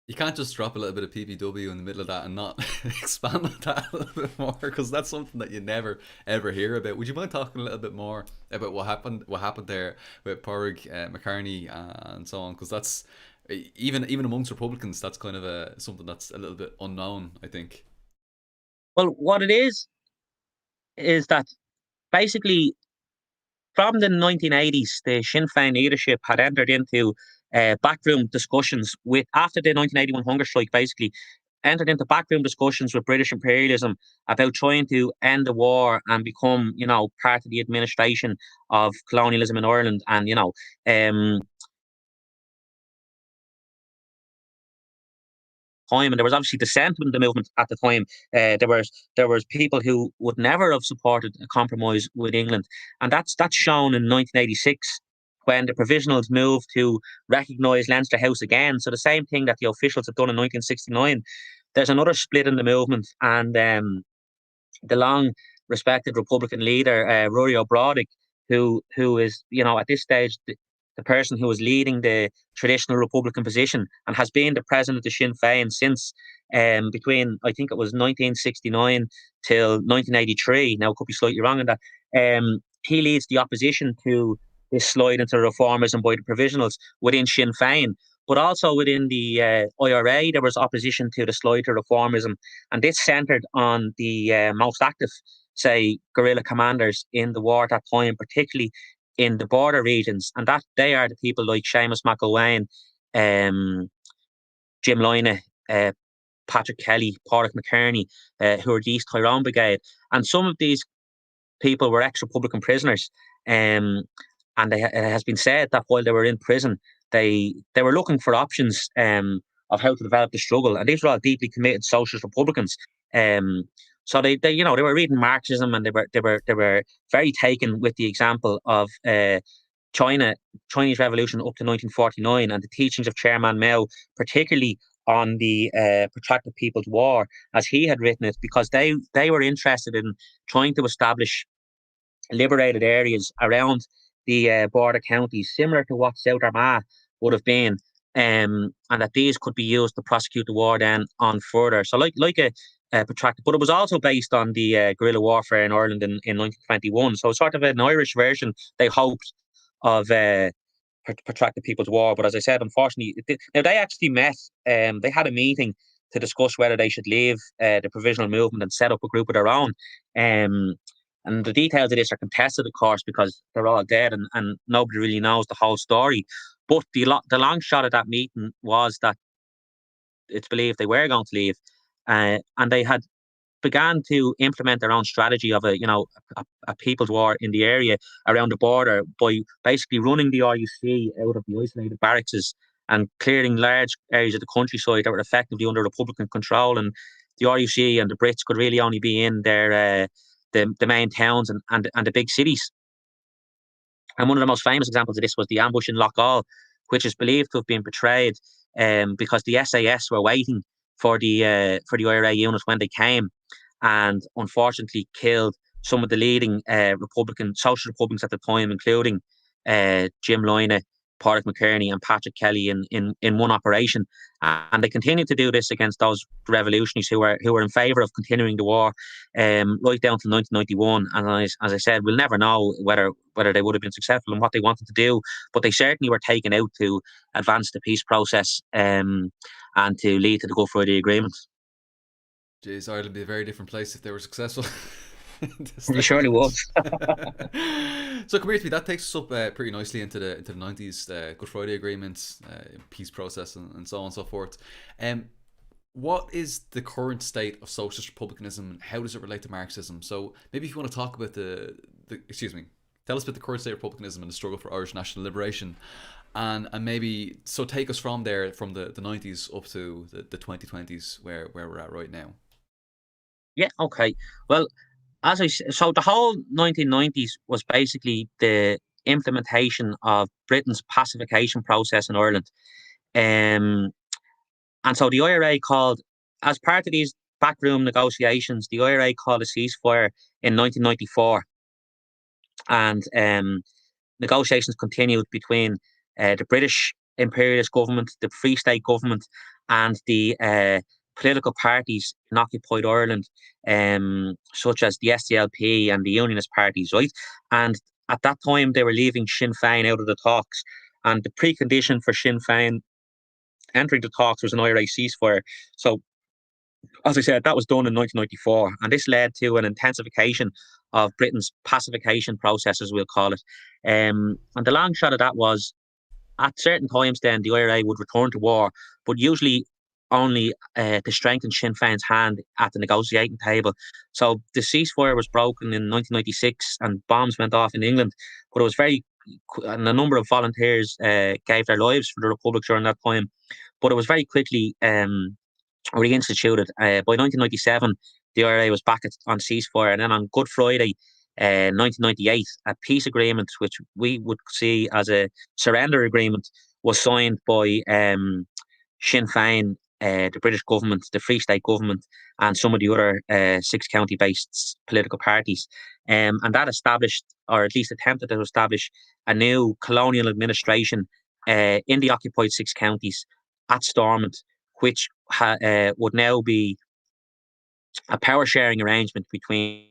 You can't just drop a little bit of PPW in the middle of that and not expand on that a little bit more, because that's something that you never ever hear about. Would you mind talking a little bit more about what happened there with Pádraig McCartney and so on? Because that's even amongst Republicans, that's kind of something that's a little bit unknown, I think. Well, what it is that basically, from the 1980s, the Sinn Féin leadership had entered into backroom discussions after the 1981 hunger strike, basically entered into backroom discussions with British imperialism about trying to end the war and become, part of the administration of colonialism in Ireland. And, and there was obviously dissent in the movement at the time. There was people who would never have supported a compromise with England, and that's shown in 1986 when the Provisionals moved to recognise Leinster House again. So the same thing that the officials had done in 1969. There's another split in the movement, and the long respected Republican leader Rory O'Brodick, who is, at this stage, the person who was leading the traditional Republican position, and has been the president of Sinn Féin since between, I think it was 1969 till 1983. Now, I could be slightly wrong in that. He leads the opposition to this slide into reformism by the Provisionals within Sinn Féin. But also within the IRA, there was opposition to the slide to reformism, and this centred on the most active, say, guerrilla commanders in the war at that time, particularly in the border regions, and that they are the people like Seamus McElwain, Jim Loyne, Patrick Kelly, Pádraig McCartney, who are the East Tyrone Brigade. And some of these people were ex-Republican prisoners, and it has been said that while they were in prison, they were looking for options of how to develop the struggle, and these were all deeply committed socialist Republicans. So they were reading Marxism, and they were very taken with the example of Chinese Revolution up to 1949, and the teachings of Chairman Mao, particularly on the protracted People's War, as he had written it, because they were interested in trying to establish liberated areas around the border counties, similar to what South Armagh would have been, and that these could be used to prosecute the war then on further. So like a protracted, but it was also based on the guerrilla warfare in Ireland in 1921. So sort of an Irish version, they hoped, of protracted People's War. But as I said, unfortunately, now they actually met. They had a meeting to discuss whether they should leave the provisional movement and set up a group of their own. And the details of this are contested, of course, because they're all dead, and nobody really knows the whole story. But the long shot of that meeting was that it's believed they were going to leave, and they had began to implement their own strategy of a People's War in the area around the border by basically running the RUC out of the isolated barracks and clearing large areas of the countryside that were effectively under Republican control. And the RUC and the Brits could really only be in their the main towns and the big cities. And one of the most famous examples of this was the ambush in Loughgall, which is believed to have been betrayed because the SAS were waiting for the IRA unit when they came, and unfortunately killed some of the leading social Republicans at the time, including Jim Loyne, Padraig McKerney, and Patrick Kelly in one operation. And they continued to do this against those revolutionaries who were in favour of continuing the war, right down to 1991. And as I said, we'll never know whether they would have been successful in what they wanted to do, but they certainly were taken out to advance the peace process and to lead to the Good Friday Agreement. Jeez, Ireland would be a very different place if they were successful. It surely was. So come here to me. That takes us up pretty nicely into the 90s, Good Friday agreements, peace process, and so on and so forth. What is the current state of socialist republicanism, and how does it relate to Marxism? So maybe if you want to talk about tell us about the current state of republicanism and the struggle for Irish national liberation, and maybe so take us from there, from the 90s up to the 2020s, where we're at right now. Yeah. Okay. Well, so the whole 1990s was basically the implementation of Britain's pacification process in Ireland. And so the IRA called, as part of these backroom negotiations, the IRA called a ceasefire in 1994. And negotiations continued between the British imperialist government, the Free State government, and the political parties in occupied Ireland, such as the SDLP and the Unionist parties, right? And at that time, they were leaving Sinn Féin out of the talks. And the precondition for Sinn Féin entering the talks was an IRA ceasefire. So, as I said, that was done in 1994. And this led to an intensification of Britain's pacification process, as we'll call it. And the long shot of that was, at certain times then, the IRA would return to war, but usually only to strengthen Sinn Féin's hand at the negotiating table. So the ceasefire was broken in 1996 and bombs went off in England, but it was and a number of volunteers gave their lives for the Republic during that time, but it was very quickly reinstituted. By 1997, the IRA was back on ceasefire, and then on Good Friday, 1998, a peace agreement, which we would see as a surrender agreement, was signed by Sinn Féin, the British government, the Free State government, and some of the other 6 county-based political parties. And that established, or at least attempted to establish, a new colonial administration in the occupied 6 counties at Stormont, which would now be a power-sharing arrangement between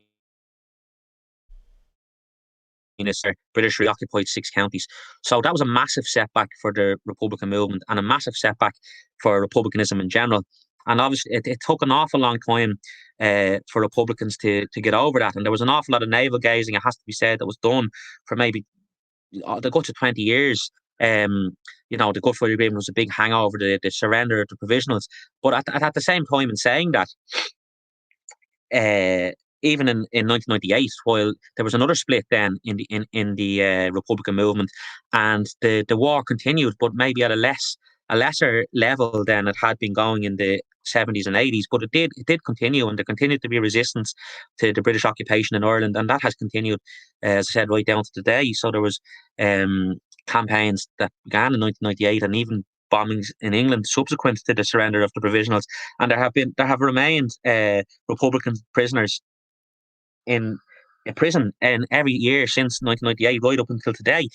British reoccupied 6 counties. So that was a massive setback for the Republican movement and a massive setback for Republicanism in general. And obviously, it took an awful long time for Republicans to get over that. And there was an awful lot of navel gazing, it has to be said, that was done for maybe the guts of 20 years. The Good Friday Agreement was a big hangover, the surrender of the provisionals. But at the same time, in saying that, even in 1998, while there was another split then in the Republican movement, and the war continued, but maybe at a lesser level than it had been going in the 70s and 80s, but it did continue, and there continued to be resistance to the British occupation in Ireland, and that has continued, as I said, right down to today. So there was campaigns that began in 1998, and even bombings in England subsequent to the surrender of the provisionals, and there have remained Republican prisoners in prison and every year since 1998 right up until today.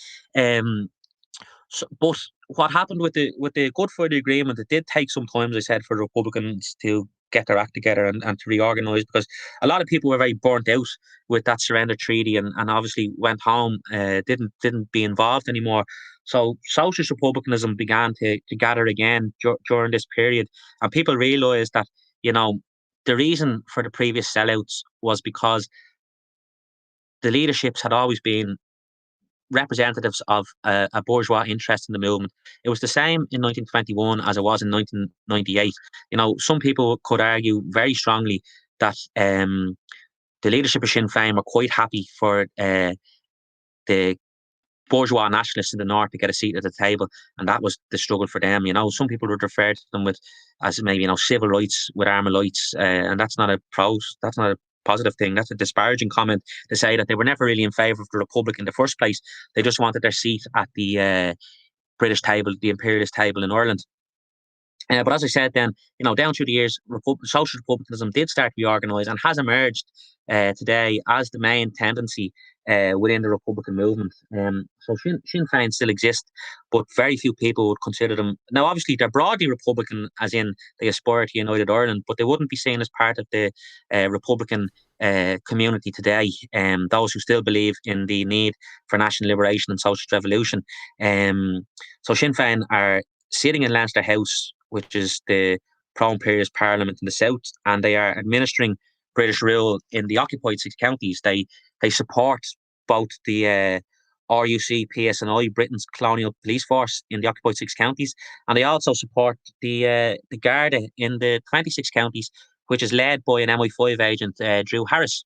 But what happened with the Good Friday Agreement, it did take some time, as I said, for the Republicans to get their act together and to reorganise, because a lot of people were very burnt out with that surrender treaty and obviously went home, didn't be involved anymore. So socialist republicanism began to gather again during this period, and people realised that the reason for the previous sellouts was because the leaderships had always been representatives of a bourgeois interest in the movement. It was the same in 1921 as it was in 1998. Some people could argue very strongly that the leadership of Sinn Féin were quite happy for the bourgeois nationalists in the north to get a seat at the table, and that was the struggle for them. Some people would refer to them as maybe civil rights with Armalites, and that's not a positive thing. That's a disparaging comment to say that they were never really in favour of the Republic in the first place. They just wanted their seat at the British table, the imperialist table in Ireland. But as I said, then down through the years, social republicanism did start to be organised and has emerged today as the main tendency within the Republican movement. So Sinn Féin still exist, but very few people would consider them. Now, obviously, they're broadly Republican, as in they aspire to United Ireland, but they wouldn't be seen as part of the Republican community today. Those who still believe in the need for national liberation and socialist revolution. So Sinn Féin are sitting in Leinster House, which is the pro-imperialist parliament in the south, and they are administering British rule in the occupied 6 counties. They support both the RUC, PSNI, Britain's colonial police force in the occupied 6 counties, and they also support the Garda in the 26 counties, which is led by an MI5 agent, Drew Harris.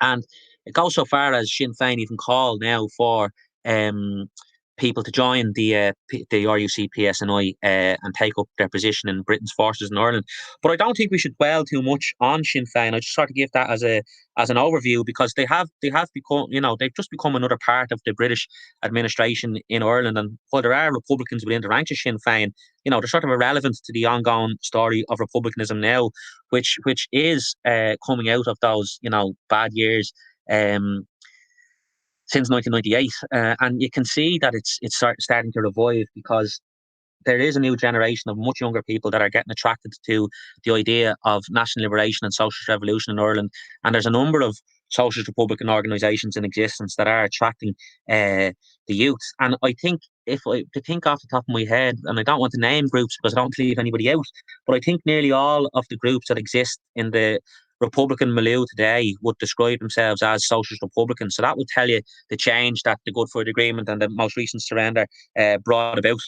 And it goes so far as Sinn Féin even call now for people to join the RUC PSNI and take up their position in Britain's forces in Ireland. But I don't think we should dwell too much on Sinn Féin. I just sort of give that as an overview, because they have become, they've just become another part of the British administration in Ireland. And while there are Republicans within the ranks of Sinn Féin, they're sort of irrelevant to the ongoing story of Republicanism now, which is coming out of those bad years. Since 1998, and you can see that it's starting to revive, because there is a new generation of much younger people that are getting attracted to the idea of national liberation and socialist revolution in Ireland. And there's a number of socialist republican organisations in existence that are attracting the youth. And I think, to think off the top of my head, and I don't want to name groups because I don't leave anybody out, but I think nearly all of the groups that exist in the Republican milieu today would describe themselves as socialist Republicans. So that would tell you the change that the Good Friday Agreement and the most recent surrender brought about.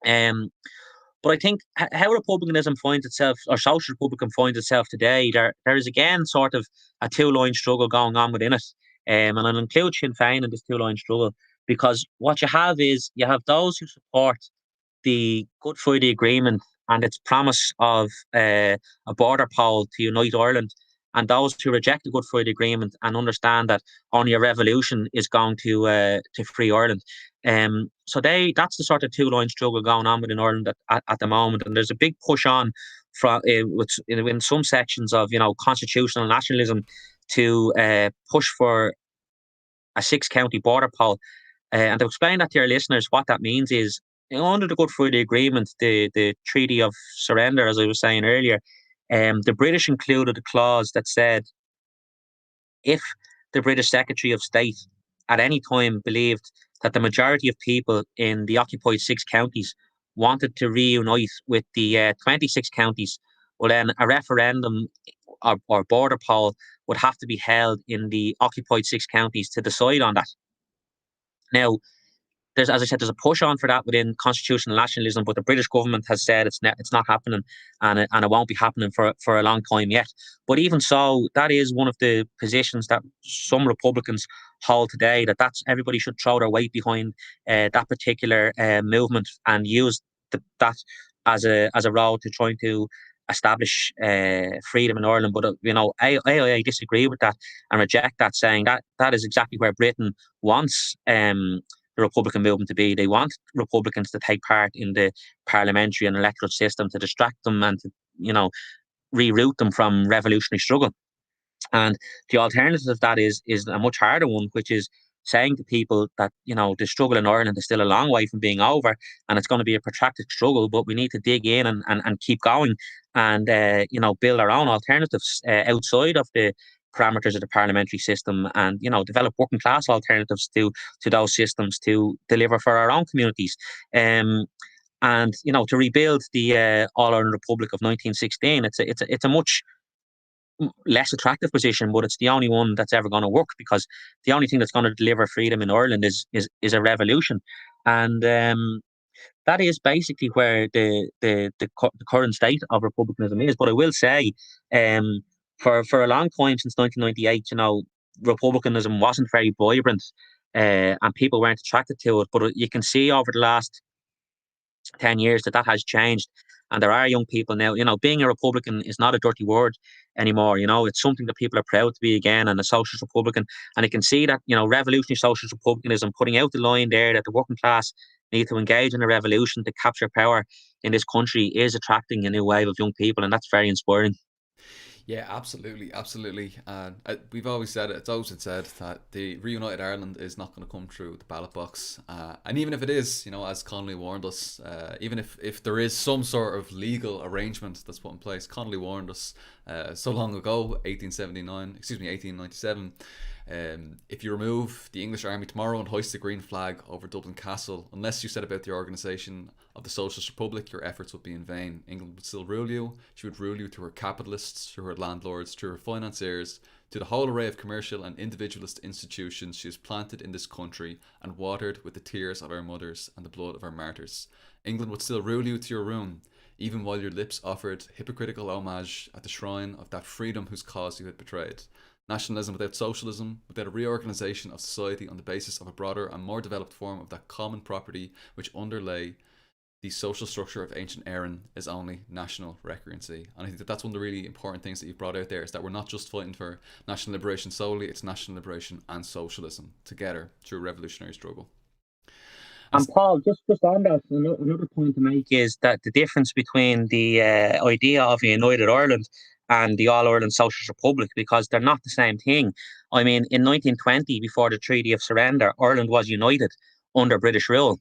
But I think how Republicanism finds itself, or social Republican finds itself today, there is again sort of a two-line struggle going on within it. And I'll include Sinn Féin in this two-line struggle, because what you have is, you have those who support the Good Friday Agreement and its promise of a border poll to unite Ireland, and those who reject the Good Friday Agreement and understand that only a revolution is going to free Ireland. So that's the sort of two-line struggle going on within Ireland at the moment, and there's a big push on from in some sections of constitutional nationalism to push for a 6-county border poll. And to explain that to your listeners, what that means is, under the Good Friday Agreement, the Treaty of Surrender, as I was saying earlier, the British included a clause that said, if the British Secretary of State at any time believed that the majority of people in the occupied 6 counties wanted to reunite with the 26 counties, well then a referendum or border poll would have to be held in the occupied 6 counties to decide on that. Now, as I said, there's a push on for that within constitutional nationalism, but the British government has said it's not happening, and it won't be happening for a long time yet. But even so, that is one of the positions that some Republicans hold today, that's everybody should throw their weight behind that particular movement and use that as a road to trying to establish freedom in Ireland. But I disagree with that and reject that, saying that is exactly where Britain wants the Republican movement to be. They want Republicans to take part in the parliamentary and electoral system, to distract them and to reroute them from revolutionary struggle. And the alternative to that is a much harder one, which is saying to people that the struggle in Ireland is still a long way from being over, and it's going to be a protracted struggle, but we need to dig in and keep going, and build our own alternatives outside of the parameters of the parliamentary system, and develop working class alternatives to those systems to deliver for our own communities. And to rebuild the All Ireland Republic of 1916, it's a much less attractive position, but it's the only one that's ever going to work, because the only thing that's going to deliver freedom in Ireland is a revolution. And that is basically where the current state of republicanism is. But I will say, for a long time, since 1998, republicanism wasn't very vibrant and people weren't attracted to it. But you can see over the last 10 years that has changed. And there are young people now, being a Republican is not a dirty word anymore. It's something that people are proud to be again, and a socialist Republican. And you can see that, revolutionary socialist Republicanism, putting out the line there that the working class need to engage in a revolution to capture power in this country, is attracting a new wave of young people. And that's very inspiring. Yeah, absolutely, absolutely. And we've always said it. It's always been said that the reunited Ireland is not going to come through the ballot box. And even if it is, as Connolly warned us, even if there is some sort of legal arrangement that's put in place, Connolly warned us so long ago, 1897. If you remove the English army tomorrow and hoist the green flag over Dublin Castle, unless you set about the organisation of the Socialist Republic, your efforts would be in vain. England would still rule you. She would rule you through her capitalists, through her landlords, through her financiers, to the whole array of commercial and individualist institutions she has planted in this country and watered with the tears of our mothers and the blood of our martyrs. England would still rule you to your ruin, even while your lips offered hypocritical homage at the shrine of that freedom whose cause you had betrayed. Nationalism without socialism, without a reorganisation of society on the basis of a broader and more developed form of that common property which underlay the social structure of ancient Erin, is only national recreancy. And I think that that's one of the really important things that you've brought out there, is that we're not just fighting for national liberation solely, it's national liberation and socialism together through a revolutionary struggle. And Paul, just on that, another point to make is that the difference between the idea of a united Ireland and the All-Ireland Socialist Republic, because they're not the same thing. I mean, in 1920, before the Treaty of Surrender, Ireland was united under British rule.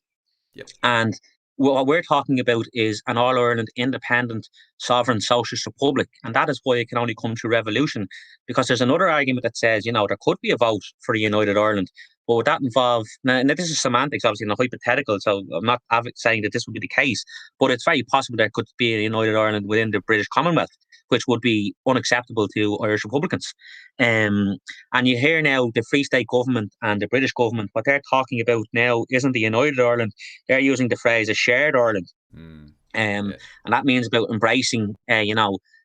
Yep. And what we're talking about is an All-Ireland independent sovereign socialist republic. And that is why it can only come through revolution, because there's another argument that says, there could be a vote for a united Ireland. But would that involve, now this is semantics, obviously, and hypothetical, so I'm not saying that this would be the case, but it's very possible there could be a united Ireland within the British Commonwealth, which would be unacceptable to Irish Republicans. And you hear now the Free State government and the British government, what they're talking about now isn't the united Ireland, they're using the phrase a shared Ireland. And that means about embracing,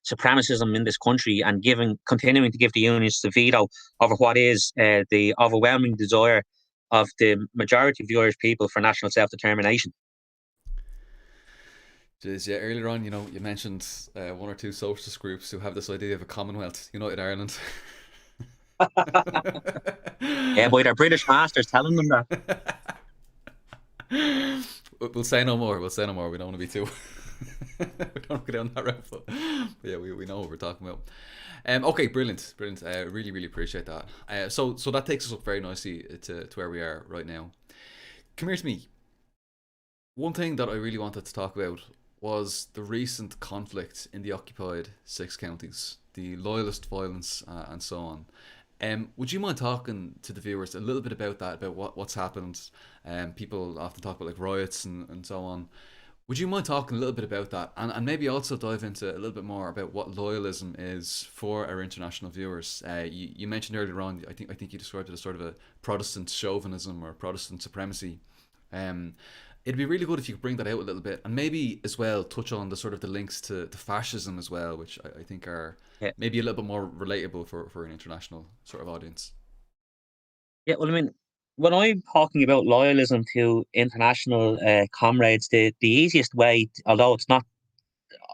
supremacism in this country and continuing to give the unions the veto over what is the overwhelming desire of the majority of the Irish people for national self-determination. Yeah, earlier on, you mentioned one or two socialist groups who have this idea of a Commonwealth, United Ireland. Yeah, by their British masters telling them that. We'll say no more. We don't want to be too. We don't want to go down that route. But yeah, we know what we're talking about. Okay, brilliant. Really, really appreciate that. So that takes us up very nicely to where we are right now. Come here to me. One thing that I really wanted to talk about was the recent conflict in the occupied 6 counties, the loyalist violence and so on. Would you mind talking to the viewers a little bit about that, about what's happened? People often talk about like riots and so on. Would you mind talking a little bit about that, and maybe also dive into a little bit more about what loyalism is for our international viewers? You mentioned earlier on, I think you described it as sort of a Protestant chauvinism or Protestant supremacy. It'd be really good if you could bring that out a little bit, and maybe as well touch on the sort of the links to fascism as well, which I think are maybe a little bit more relatable for an international sort of audience. Yeah, well, I mean, when I'm talking about loyalism to international comrades, the easiest way, although it's not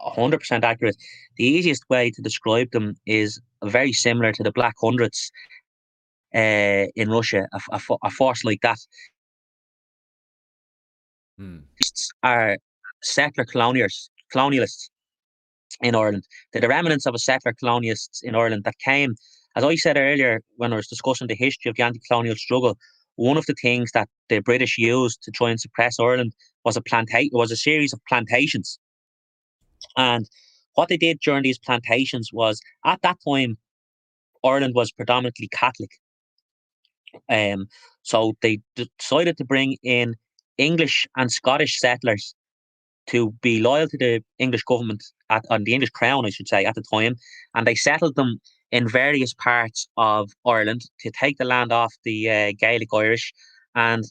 100% accurate, the easiest way to describe them is very similar to the Black Hundreds in Russia, a force like that. Are settler colonialists in Ireland. They're the remnants of a settler colonialists in Ireland that came, as I said earlier when I was discussing the history of the anti-colonial struggle, one of the things that the British used to try and suppress Ireland was a series of plantations. And what they did during these plantations was, at that time, Ireland was predominantly Catholic. So they decided to bring in English and Scottish settlers to be loyal to the English government, on the English crown, I should say, at the time. And they settled them in various parts of Ireland to take the land off the Gaelic Irish. And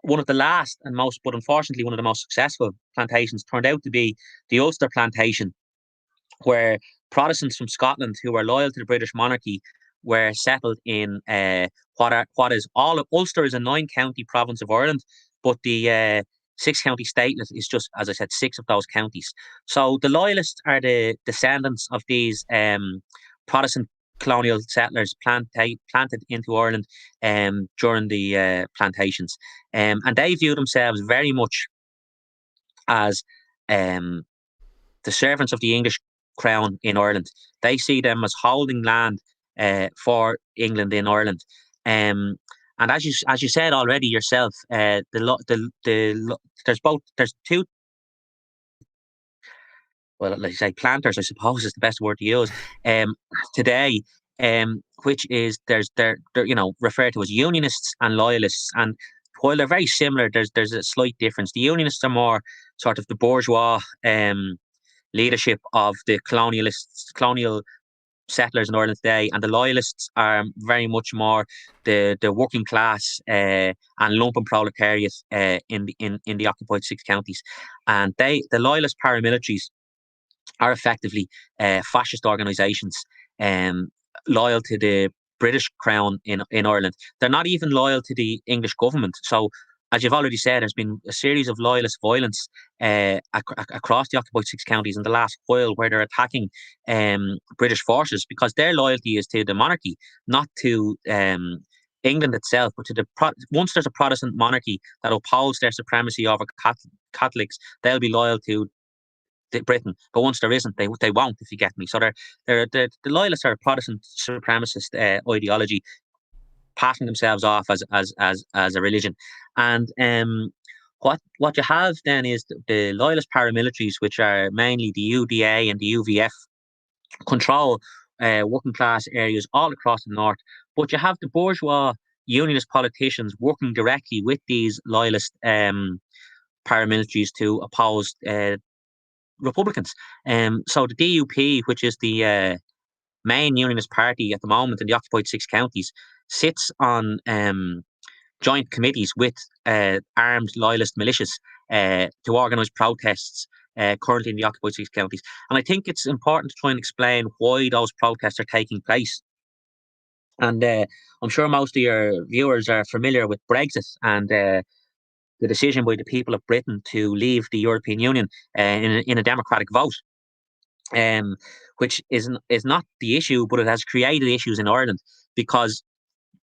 one of the last and most, but unfortunately one of the most successful plantations turned out to be the Ulster Plantation, where Protestants from Scotland who were loyal to the British monarchy were settled in what is all of Ulster is a 9-county province of Ireland, but the 6-county statelet is just, as I said, 6 of those counties. So the Loyalists are the descendants of these Protestant colonial settlers planted into Ireland during the plantations, and they view themselves very much as the servants of the English crown in Ireland. They see them as holding land for England in Ireland. And as you said already yourself, there's two, well, like I say, planters, I suppose is the best word to use, today, which is they're referred to as Unionists and Loyalists. And while they're very similar, there's a slight difference. The Unionists are more sort of the bourgeois leadership of the colonial settlers in Ireland today, and the Loyalists are very much more the working class and lumpen proletariat in the occupied 6 counties. And the Loyalist paramilitaries are effectively fascist organisations loyal to the British Crown in Ireland. They're not even loyal to the English government. So, as you've already said, there's been a series of Loyalist violence across the occupied 6 counties in the last while, where they're attacking British forces because their loyalty is to the monarchy, not to England itself, but to once there's a Protestant monarchy that upholds their supremacy over Catholics, they'll be loyal to Britain. But once there isn't, they won't. If you get me. So the Loyalists are a Protestant supremacist ideology, passing themselves off as a religion. And what you have then is the Loyalist paramilitaries, which are mainly the UDA and the UVF, control working class areas all across the north. But you have the bourgeois unionist politicians working directly with these Loyalist paramilitaries to oppose Republicans. So the DUP, which is the main unionist party at the moment in the occupied 6 counties, sits on joint committees with armed Loyalist militias to organise protests currently in the occupied 6 counties. And I think it's important to try and explain why those protests are taking place. And I'm sure most of your viewers are familiar with Brexit and the decision by the people of Britain to leave the European Union in a democratic vote, which is not the issue, but it has created issues in Ireland because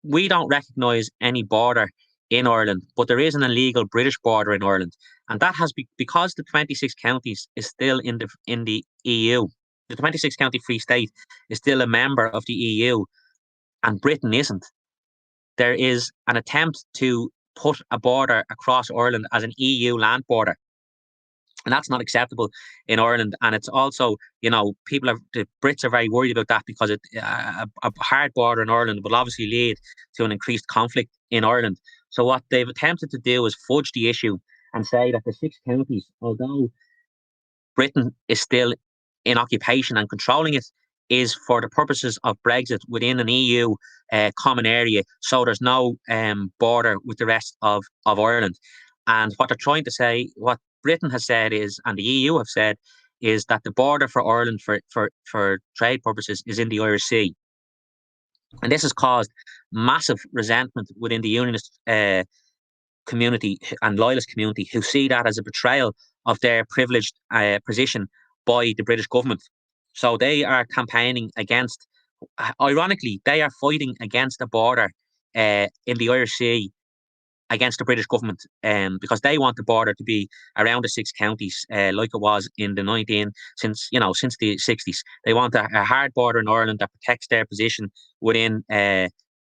we don't recognise any border in Ireland, but there is an illegal British border in Ireland, and that has because the 26 counties is still in the EU. The 26 county Free State is still a member of the EU, and Britain isn't. There is an attempt to put a border across Ireland as an EU land border. And that's not acceptable in Ireland. And it's also, the Brits are very worried about that because a hard border in Ireland will obviously lead to an increased conflict in Ireland. So what they've attempted to do is fudge the issue and say that the 6 counties, although Britain is still in occupation and controlling it, is for the purposes of Brexit within an EU common area. So there's no border with the rest of Ireland. And what they're trying to say, what Britain has said is, and the EU have said, is that the border for Ireland for trade purposes is in the Irish Sea. And this has caused massive resentment within the Unionist community and Loyalist community, who see that as a betrayal of their privileged position by the British government. So they are campaigning against, ironically, they are fighting against a border in the Irish Sea against the British government, because they want the border to be around the 6 counties, like it was in the since the 60s. They want a hard border in Ireland that protects their position within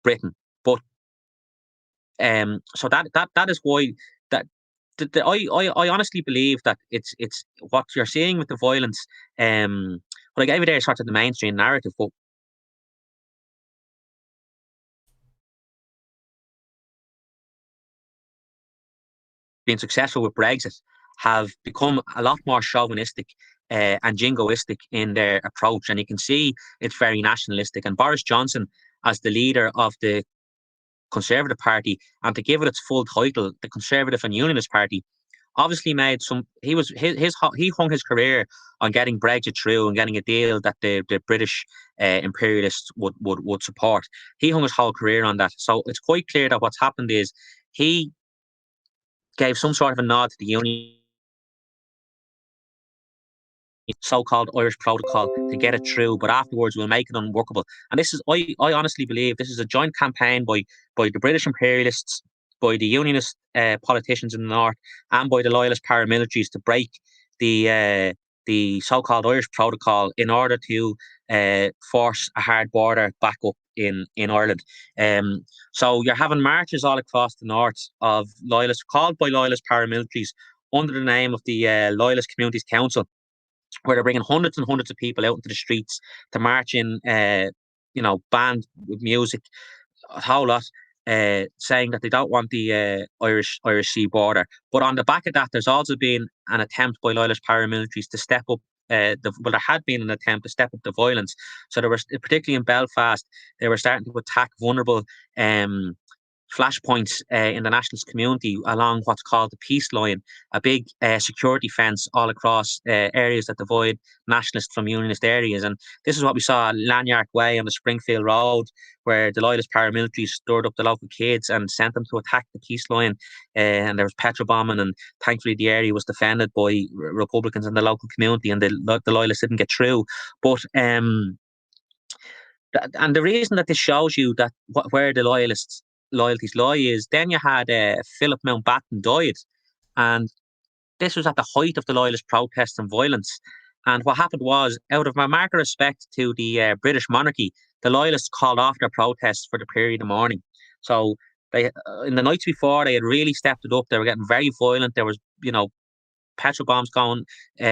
Britain. But so that is why that. I honestly believe that it's what you're seeing with the violence. What I gave you there is sort of the mainstream narrative, but being successful with Brexit have become a lot more chauvinistic and jingoistic in their approach, and you can see it's very nationalistic. And Boris Johnson, as the leader of the Conservative Party, and to give it its full title, the Conservative and Unionist Party, obviously made some. He hung his career on getting Brexit through and getting a deal that the British imperialists would support. He hung his whole career on that. So it's quite clear that what's happened is he gave some sort of a nod to the Union so-called Irish Protocol to get it through, but afterwards we'll make it unworkable. And this is, I honestly believe, this is a joint campaign by the British imperialists, by the Unionist politicians in the north, and by the Loyalist paramilitaries to break the so-called Irish Protocol in order to force a hard border back up in Ireland. So you're having marches all across the north of Loyalists, called by Loyalist paramilitaries under the name of the Loyalist Communities Council, where they're bringing hundreds and hundreds of people out into the streets to march in, band with music, a whole lot, saying that they don't want the Irish Sea border. But on the back of that, there's also been an attempt by Loyalist paramilitaries to step up. There had been an attempt to step up the violence. So there was, particularly in Belfast, they were starting to attack vulnerable flashpoints in the nationalist community along what's called the peace line, a big security fence all across areas that divide nationalist from unionist areas. And this is what we saw at Lanyark Way on the Springfield Road, where the Loyalist paramilitaries stirred up the local kids and sent them to attack the peace line. And there was petrol bombing, and thankfully the area was defended by Republicans in the local community, and the Loyalists didn't get through. But and the reason that this shows you that where the loyalties lie is then you had Philip Mountbatten died, and this was at the height of the Loyalist protests and violence. And what happened was, out of a mark of respect to the British monarchy, the Loyalists called off their protests for the period of mourning. So they, in the nights before, they had really stepped it up. They were getting very violent. There was, petrol bombs going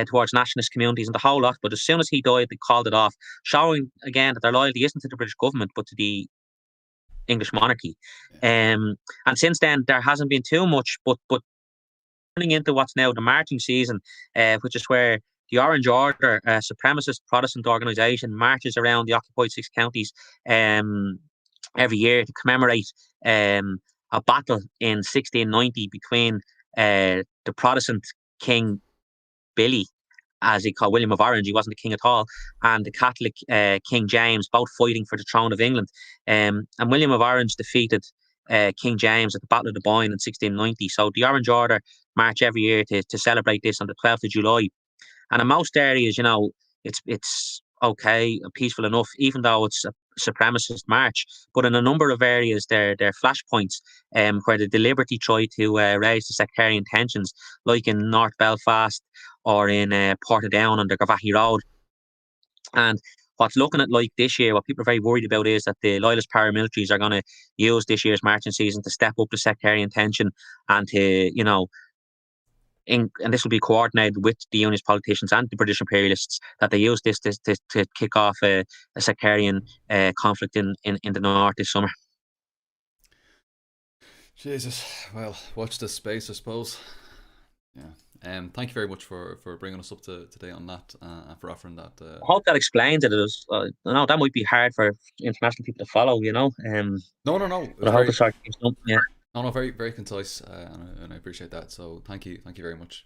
towards nationalist communities and the whole lot. But as soon as he died, they called it off, showing again that their loyalty isn't to the British government, but to the English monarchy. And since then, there hasn't been too much, but turning into what's now the marching season, which is where the Orange Order, a supremacist Protestant organisation, marches around the occupied 6 counties every year to commemorate a battle in 1690 between the Protestant King Billy, as he called William of Orange, he wasn't a king at all, and the Catholic King James, both fighting for the throne of England. And William of Orange defeated King James at the Battle of the Boyne in 1690. So the Orange Order march every year to celebrate this on the 12th of July. And in most areas, it's okay, peaceful enough, even though it's a supremacist march. But in a number of areas, they're flashpoints where they deliberately try to raise the sectarian tensions, like in North Belfast or in Portadown on the Gavahi Road. And what's looking at like this year, what people are very worried about is that the Loyalist paramilitaries are going to use this year's marching season to step up the sectarian tension and to, and this will be coordinated with the Unionist politicians and the British imperialists, that they use this to kick off a sectarian conflict in the north this summer. Jesus, well, watch this space, I suppose. Yeah. Thank you very much for bringing us up to today on that and for offering that. I hope that explains it. No, that might be hard for international people to follow, No. But I hope it's yeah. No, very, very concise, and I appreciate that. So thank you very much.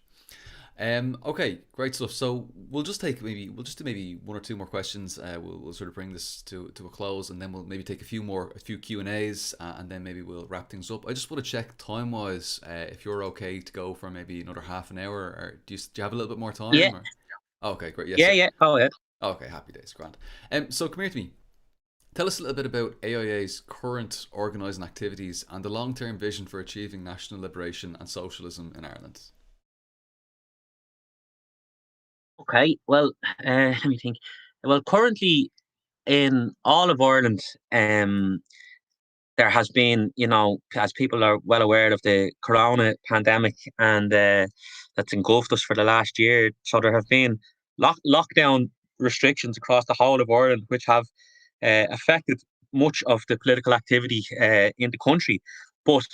Okay, great stuff. So we'll just do maybe one or two more questions. We'll sort of bring this to a close, and then we'll maybe take a few Q&As, and then maybe we'll wrap things up. I just want to check time wise, if you're okay to go for maybe another half an hour, or do you have a little bit more time? Yeah. Or? Okay, great. Yes, yeah. Go ahead. Okay, happy days, grand. So come here to me. Tell us a little bit about AIA's current organising activities and the long-term vision for achieving national liberation and socialism in Ireland. Okay, well, let me think. Well, currently in all of Ireland, there has been, as people are well aware of, the corona pandemic, and that's engulfed us for the last year. So there have been lockdown restrictions across the whole of Ireland, which have affected much of the political activity in the country. But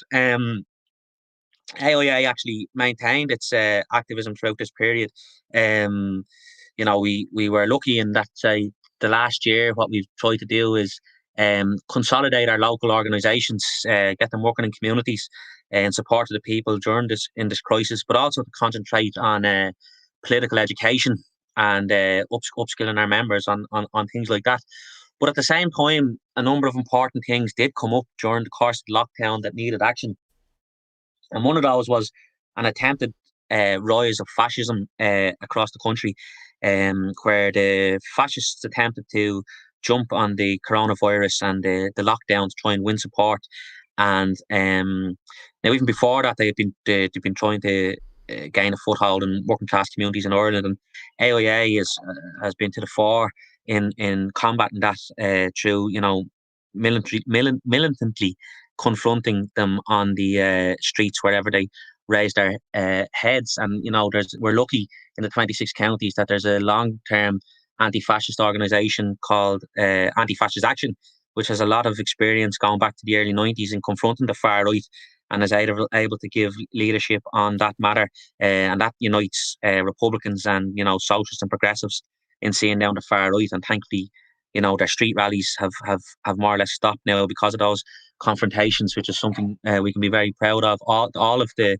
AIA actually maintained its activism throughout this period. We were lucky in that, say, the last year, what we've tried to do is consolidate our local organisations, get them working in communities in support of the people during this crisis, but also to concentrate on political education and upskilling our members on things like that. But at the same time, a number of important things did come up during the course of the lockdown that needed action. And one of those was an attempted rise of fascism across the country, where the fascists attempted to jump on the coronavirus and the lockdown to try and win support. And now, even before that, they've been trying to gain a foothold in working class communities in Ireland, and AIA has been to the fore in combating that through militantly confronting them on the streets wherever they raise their heads. And we're lucky in the 26 counties that there's a long-term anti-fascist organisation called Anti-Fascist Action, which has a lot of experience going back to the early 90s in confronting the far right, and is able to give leadership on that matter, and that unites Republicans and socialists and progressives in seeing down the far right. And thankfully, their street rallies have more or less stopped now because of those confrontations, which is something we can be very proud of. All of the,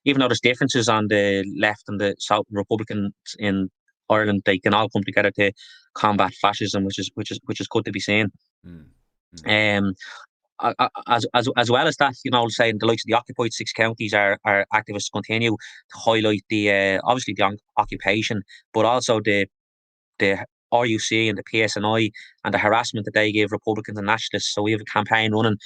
even though there's differences on the left and the South Republicans in Ireland, they can all come together to combat fascism, which is good to be seen. As well as that, saying the likes of the occupied 6 counties, our activists continue to highlight the obviously the occupation, but also the RUC and the PSNI and the harassment that they give Republicans and nationalists. So we have a campaign running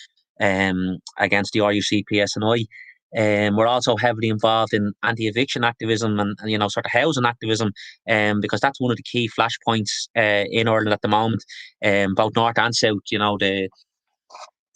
against the RUC PSNI. We're also heavily involved in anti-eviction activism and sort of housing activism, because that's one of the key flashpoints in Ireland at the moment, both north and south.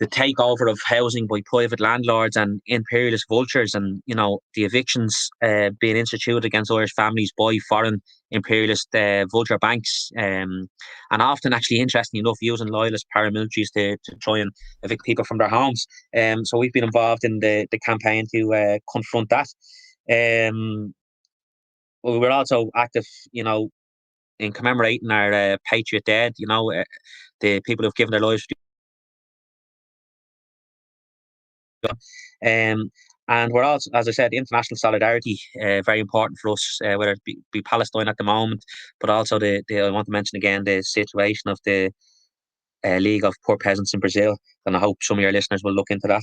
The takeover of housing by private landlords and imperialist vultures, and the evictions being instituted against Irish families by foreign imperialist vulture banks, and often, actually, interestingly enough, using loyalist paramilitaries to try and evict people from their homes. So we've been involved in the campaign to confront that. We're also active, in commemorating our patriot dead. The people who've given their lives. And we're also, as I said, international solidarity, very important for us, whether it be Palestine at the moment, but also I want to mention again the situation of the League of Poor Peasants in Brazil, and I hope some of your listeners will look into that.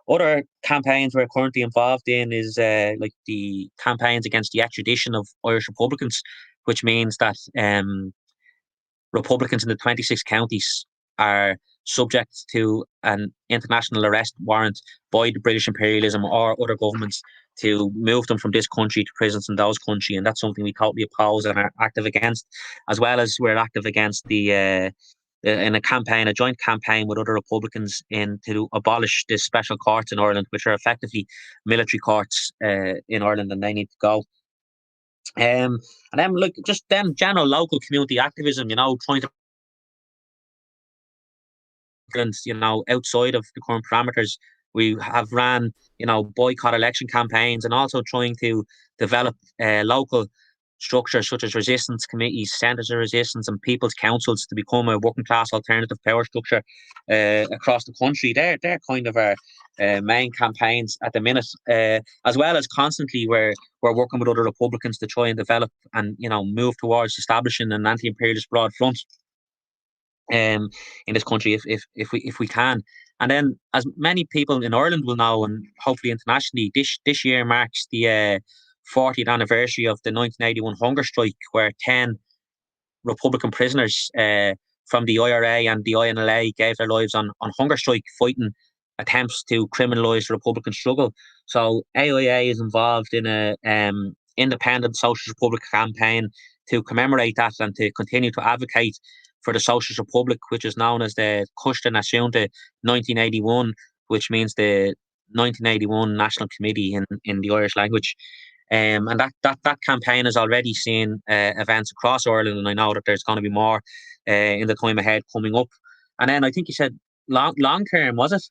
Other campaigns we're currently involved in is like the campaigns against the extradition of Irish Republicans, which means that Republicans in the 26 counties are subject to an international arrest warrant by the British Imperialism or other governments to move them from this country to prisons in those countries. And that's something we totally oppose and are active against, as well as we're active against in a joint campaign with other Republicans to abolish the special courts in Ireland, which are effectively military courts in Ireland, and they need to go. And then just then general local community activism, trying to outside of the current parameters. We have ran, boycott election campaigns, and also trying to develop local structures such as resistance committees, centres of resistance, and people's councils to become a working class alternative power structure across the country. They're kind of our main campaigns at the minute, as well as constantly we're working with other Republicans to try and develop and move towards establishing an anti-imperialist broad front in this country if we can. And then, as many people in Ireland will know, and hopefully internationally, this year marks the 40th anniversary of the 1981 hunger strike, where 10 Republican prisoners from the IRA and the INLA gave their lives on hunger strike, fighting attempts to criminalise the Republican struggle. So AIA is involved in a independent Socialist Republic campaign to commemorate that and to continue to advocate for the Socialist Republic, which is known as the Custa Nacionte 1981, which means the 1981 National Committee in the Irish language. And that campaign has already seen events across Ireland, and I know that there's going to be more in the time ahead coming up. And then I think you said long term, was it?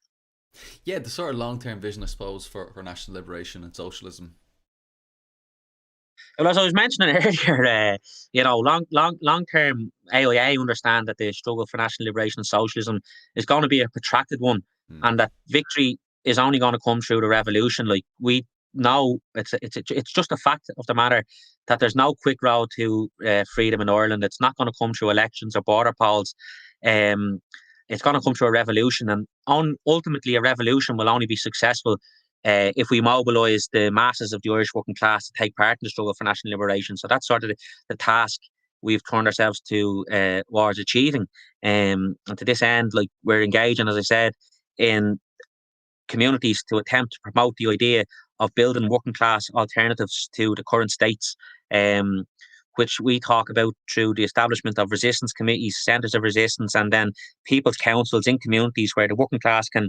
Yeah, the sort of long term vision, I suppose, for national liberation and socialism. Well, as I was mentioning earlier, long-term AIA understand that the struggle for national liberation and socialism is going to be a protracted one, Hmm. and that victory is only going to come through the revolution. Like we know, it's just a fact of the matter that there's no quick road to freedom in Ireland. It's not going to come through elections or border polls. Um, it's going to come through a revolution, and ultimately, a revolution will only be successful if we mobilise the masses of the Irish working class to take part in the struggle for national liberation. So that's sort of the task we've turned ourselves to towards achieving. And to this end, like we're engaging, as I said, in communities to attempt to promote the idea of building working class alternatives to the current states, um, which we talk about through the establishment of resistance committees, centres of resistance, and then people's councils in communities where the working class can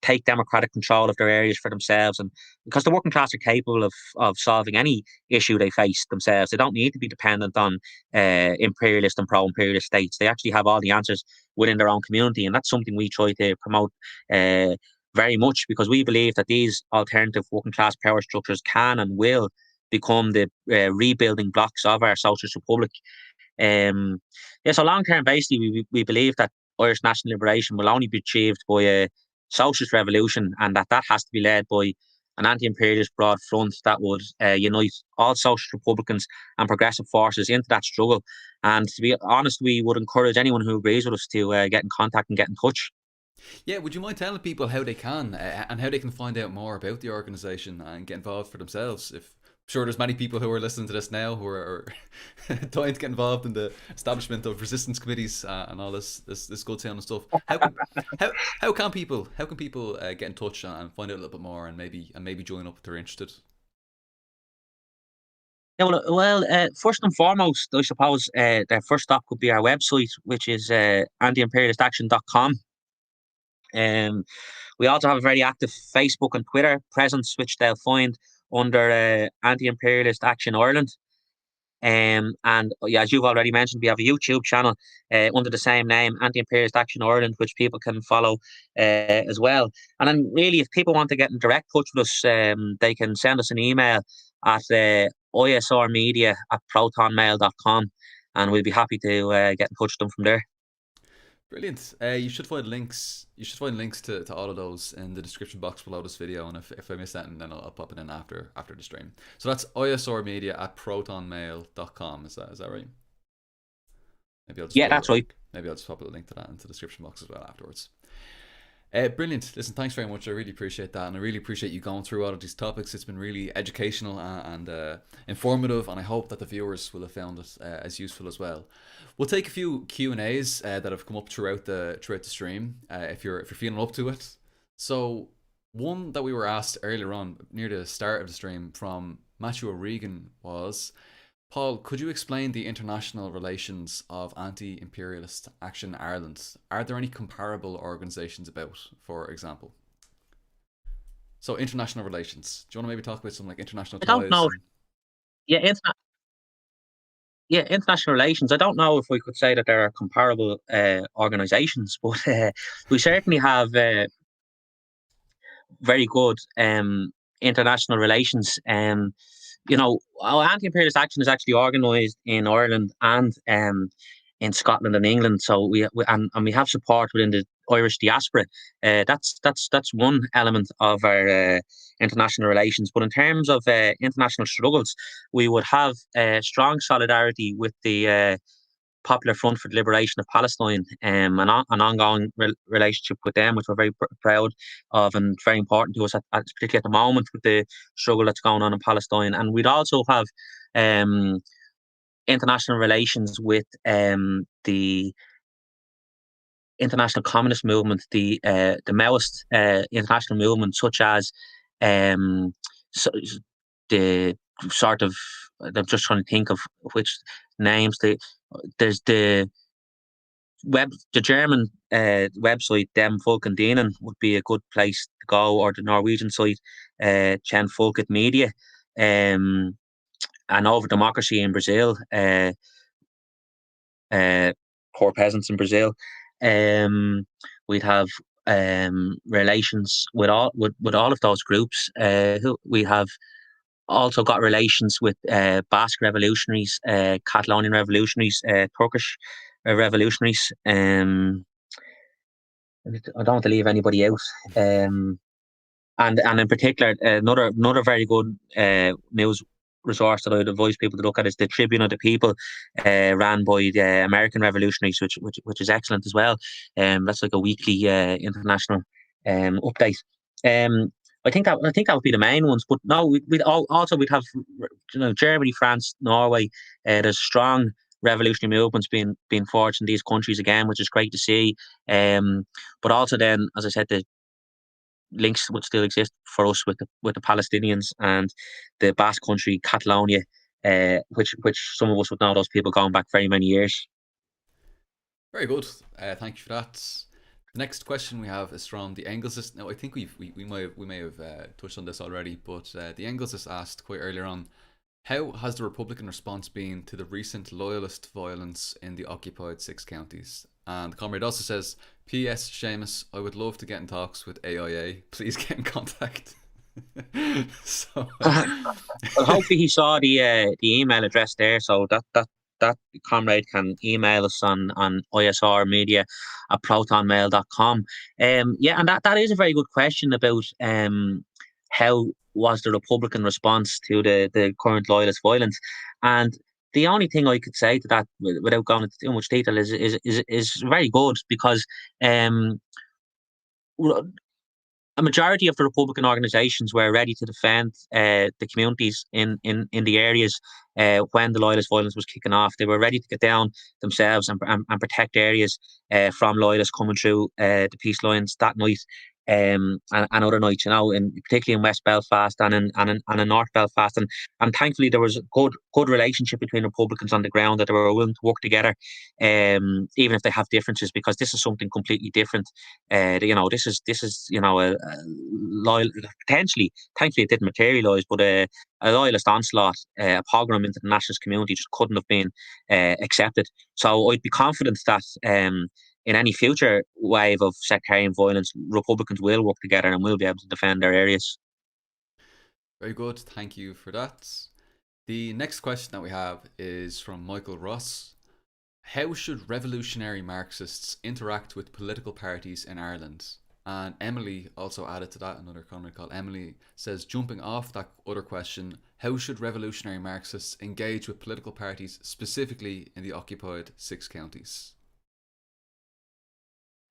take democratic control of their areas for themselves. And because the working class are capable of solving any issue they face themselves, they don't need to be dependent on imperialist and pro-imperialist states. They actually have all the answers within their own community, and that's something we try to promote very much, because we believe that these alternative working class power structures can and will become the rebuilding blocks of our socialist republic. So long term, basically, we believe that Irish national liberation will only be achieved by a socialist revolution, and that has to be led by an anti-imperialist broad front that would unite all socialist Republicans and progressive forces into that struggle. And to be honest, we would encourage anyone who agrees with us to get in contact and get in touch. Yeah, would you mind telling people how they can and how they can find out more about the organisation and get involved for themselves? If I'm sure there's many people who are listening to this now who are dying to get involved in the establishment of resistance committees and all this good sound and stuff. How can people get in touch and find out a little bit more and maybe join up if they're interested? Yeah, first and foremost, I suppose their first stop could be our website, which is antiimperialistaction.com. Um, we also have a very active Facebook and Twitter presence, which they'll find under Anti-Imperialist Action Ireland. And yeah, as you've already mentioned, we have a YouTube channel under the same name, Anti-Imperialist Action Ireland, which people can follow as well. And then really, if people want to get in direct touch with us, they can send us an email at isrmedia@protonmail.com, and we'll be happy to get in touch with them from there. Brilliant. You should find links. You should find links to all of those in the description box below this video. And if I miss that, then I'll pop it in after the stream. So that's isrmedia@protonmail.com. Is that right? Maybe I'll just Yeah, that's right. Maybe I'll just pop a link to that into the description box as well afterwards. Brilliant. Listen, thanks very much. I really appreciate that, and I really appreciate you going through all of these topics. It's been really educational and informative, and I hope that the viewers will have found it as useful as well. We'll take a few Q&As that have come up throughout the stream, if you're feeling up to it. So one that we were asked earlier on near the start of the stream from Matthew O'Regan was, Paul, could you explain the international relations of Anti-Imperialist Action Ireland? Are there any comparable organisations about, for example? So international relations. Do you want to maybe talk about some like international I don't ties? know. Yeah, international relations. I don't know if we could say that there are comparable organisations, but we certainly have very good international relations. Our anti-imperialist action is actually organised in Ireland and in Scotland and England. So we have support within the Irish diaspora. That's one element of our international relations. But in terms of international struggles, we would have strong solidarity with the Popular Front for the Liberation of Palestine, an ongoing relationship with them, which we're very proud of and very important to us, particularly at the moment with the struggle that's going on in Palestine. And we'd also have international relations with the international communist movement, the Maoist international movement, such as so, the sort of, I'm just trying to think of which names. There's the German website Dem Folk and Dienen would be a good place to go, or the Norwegian site Chen Folket Media, and Over Democracy in Brazil, Poor Peasants in Brazil. We'd have relations with all of those groups. Who we have also got relations with Basque revolutionaries, Catalonian revolutionaries, Turkish revolutionaries. I don't want to leave anybody out. And in particular, another very good news resource that I would advise people to look at is the Tribune of the People, ran by the American revolutionaries, which is excellent as well. That's like a weekly international update. I think that would be the main ones. But no, we'd have Germany, France, Norway. There's strong revolutionary movements being forged in these countries again, which is great to see. But also then, as I said, the links would still exist for us with the Palestinians and the Basque Country, Catalonia, which some of us would know those people going back very many years. Very good. Thank you for that. The next question we have is from the Engelsist. Now, I think we may have touched on this already, but the Engelsist asked quite earlier on, how has the Republican response been to the recent loyalist violence in the occupied 6 counties? And the comrade also says, P.S. Seamus, I would love to get in talks with AIA. Please get in contact. So, well, hopefully he saw the email address there, so that comrade can email us on isrmedia@protonmail.com. Yeah, and that is a very good question about how was the Republican response to the current loyalist violence. And the only thing I could say to that, without going into too much detail, is very good, because a majority of the Republican organisations were ready to defend the communities in the areas when the loyalist violence was kicking off. They were ready to get down themselves and protect areas from loyalists coming through the peace lines that night. And other nights, particularly in West Belfast and in North Belfast, and thankfully there was a good relationship between Republicans on the ground, that they were willing to work together, even if they have differences, because this is something completely different. This is a loyal, potentially, thankfully it didn't materialise, but a loyalist onslaught, a pogrom into the nationalist community just couldn't have been accepted. So I'd be confident that in any future wave of sectarian violence, Republicans will work together and will be able to defend their areas. Very good. Thank you for that. The next question that we have is from Michael Ross. How should revolutionary Marxists interact with political parties in Ireland? And Emily also added to that, another comment called Emily says, jumping off that other question, how should revolutionary Marxists engage with political parties, specifically in the occupied 6 counties?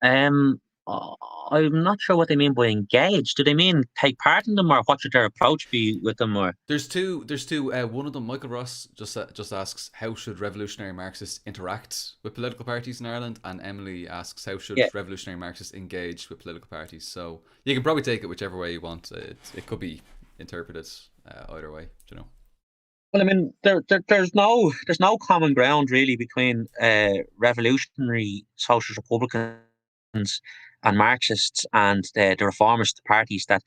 I'm not sure what they mean by engage. Do they mean take part in them, or what should their approach be with them? Or there's two. One of them, Michael Ross, just asks, how should revolutionary Marxists interact with political parties in Ireland? And Emily asks, how should revolutionary Marxists engage with political parties? So you can probably take it whichever way you want. It could be interpreted either way. Well, I mean, there's no common ground really between revolutionary socialist Republicans and Marxists and the reformist parties that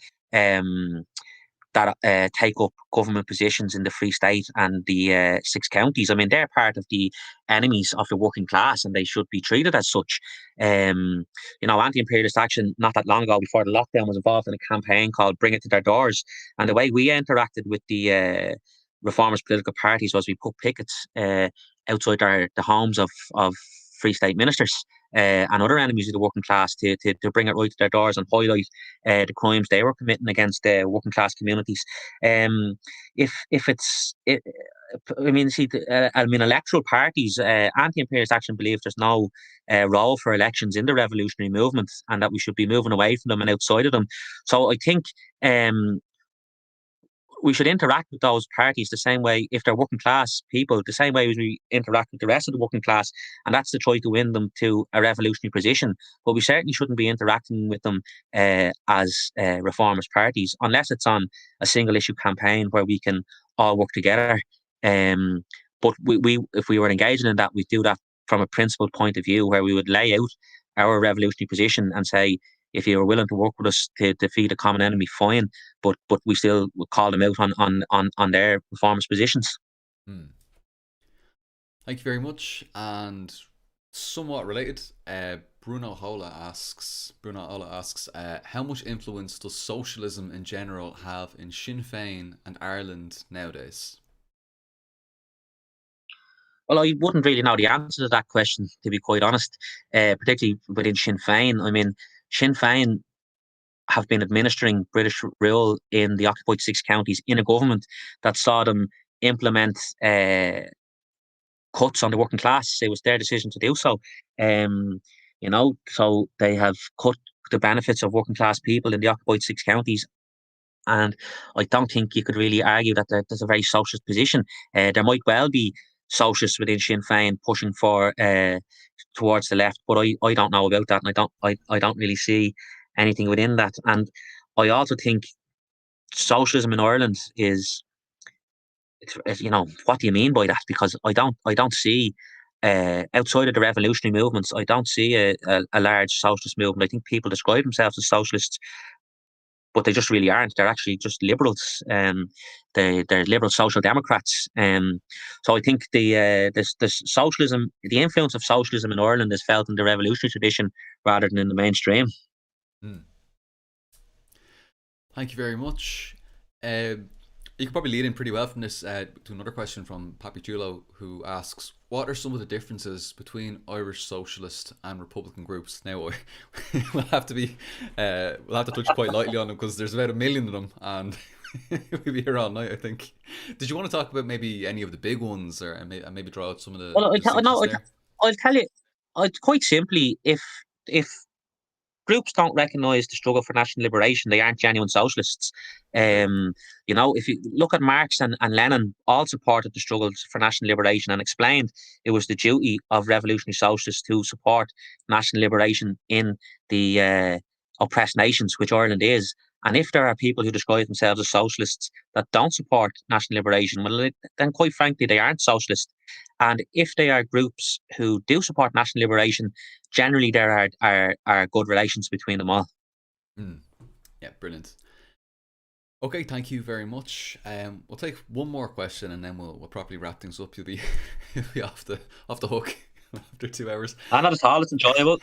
take up government positions in the Free State and the 6 counties. I mean, they're part of the enemies of the working class, and they should be treated as such. Anti-Imperialist Action, not that long ago, before the lockdown, was involved in a campaign called Bring It to Their Doors. And the way we interacted with the reformist political parties was we put pickets outside the homes of Free State ministers and other enemies of the working class to bring it right to their doors and highlight the crimes they were committing against working class communities. Electoral parties, Anti-Imperialist Action believes there's no role for elections in the revolutionary movement, and that we should be moving away from them and outside of them. So I think we should interact with those parties the same way, if they're working class people, the same way as we interact with the rest of the working class, and that's to try to win them to a revolutionary position. But we certainly shouldn't be interacting with them as reformist parties, unless it's on a single issue campaign where we can all work together. But if we were engaging in that, we'd do that from a principled point of view, where we would lay out our revolutionary position and say, if you were willing to work with us to defeat a common enemy, fine. But we still would call them out on their reformist positions. Thank you very much. And somewhat related, Bruno Hola asks, how much influence does socialism in general have in Sinn Féin and Ireland nowadays? Well, I wouldn't really know the answer to that question, to be quite honest, particularly within Sinn Féin. I mean, Sinn Féin have been administering British rule in the occupied six counties in a government that saw them implement cuts on the working class. It was their decision to do so. Um, so they have cut the benefits of working class people in the occupied six counties. And I don't think you could really argue that there's a very socialist position. There might well be socialists within Sinn Féin pushing for towards the left, but I don't know about that, and I don't really see anything within that. And I also think socialism in Ireland is, what do you mean by that? Because I don't see outside of the revolutionary movements, I don't see a large socialist movement. I think people describe themselves as socialists, but they just really aren't. They're actually just liberals. They're liberal social democrats. So I think the socialism, the influence of socialism in Ireland is felt in the revolutionary tradition rather than in the mainstream. Hmm. Thank you very much. You could probably lead in pretty well from this to another question from Papi Chulo, who asks, what are some of the differences between Irish socialist and Republican groups? Now, we'll have to touch quite lightly on them because there's about 1 million of them, and we'll be here all night, I think. Did you want to talk about maybe any of the big ones, or maybe draw out some of the Well, distinctions there? I'll tell you, quite simply, if groups don't recognise the struggle for national liberation, they aren't genuine socialists. Okay. If you look at Marx and Lenin, all supported the struggles for national liberation and explained it was the duty of revolutionary socialists to support national liberation in the oppressed nations, which Ireland is. And if there are people who describe themselves as socialists that don't support national liberation, well, then quite frankly, they aren't socialist. And if they are groups who do support national liberation, generally there are good relations between them all. Mm. Yeah, brilliant. Okay, thank you very much. We'll take one more question and then we'll properly wrap things up. You'll be off the hook after 2 hours. Not at all. It's enjoyable.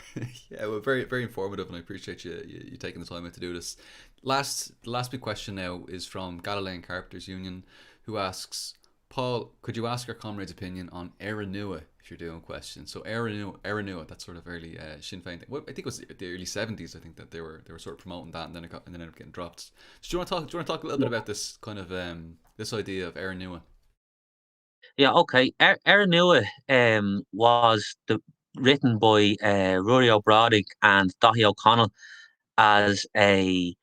Yeah, well, very very informative, and I appreciate you taking the time out to do this. The last big question now is from Galilean Carpenters Union, who asks, Paul, could you ask our comrade's opinion on Éire Nua if you're doing questions? So Éire Nua, that's sort of early Sinn Féin thing. Well, I think it was the early 70s. I think that they were sort of promoting that, and then ended up getting dropped. So do you want to talk a little bit about this kind of this idea of Éire Nua? Yeah, okay. Éire Nua was written by Rory O'Bradick and Daithí O'Connell as a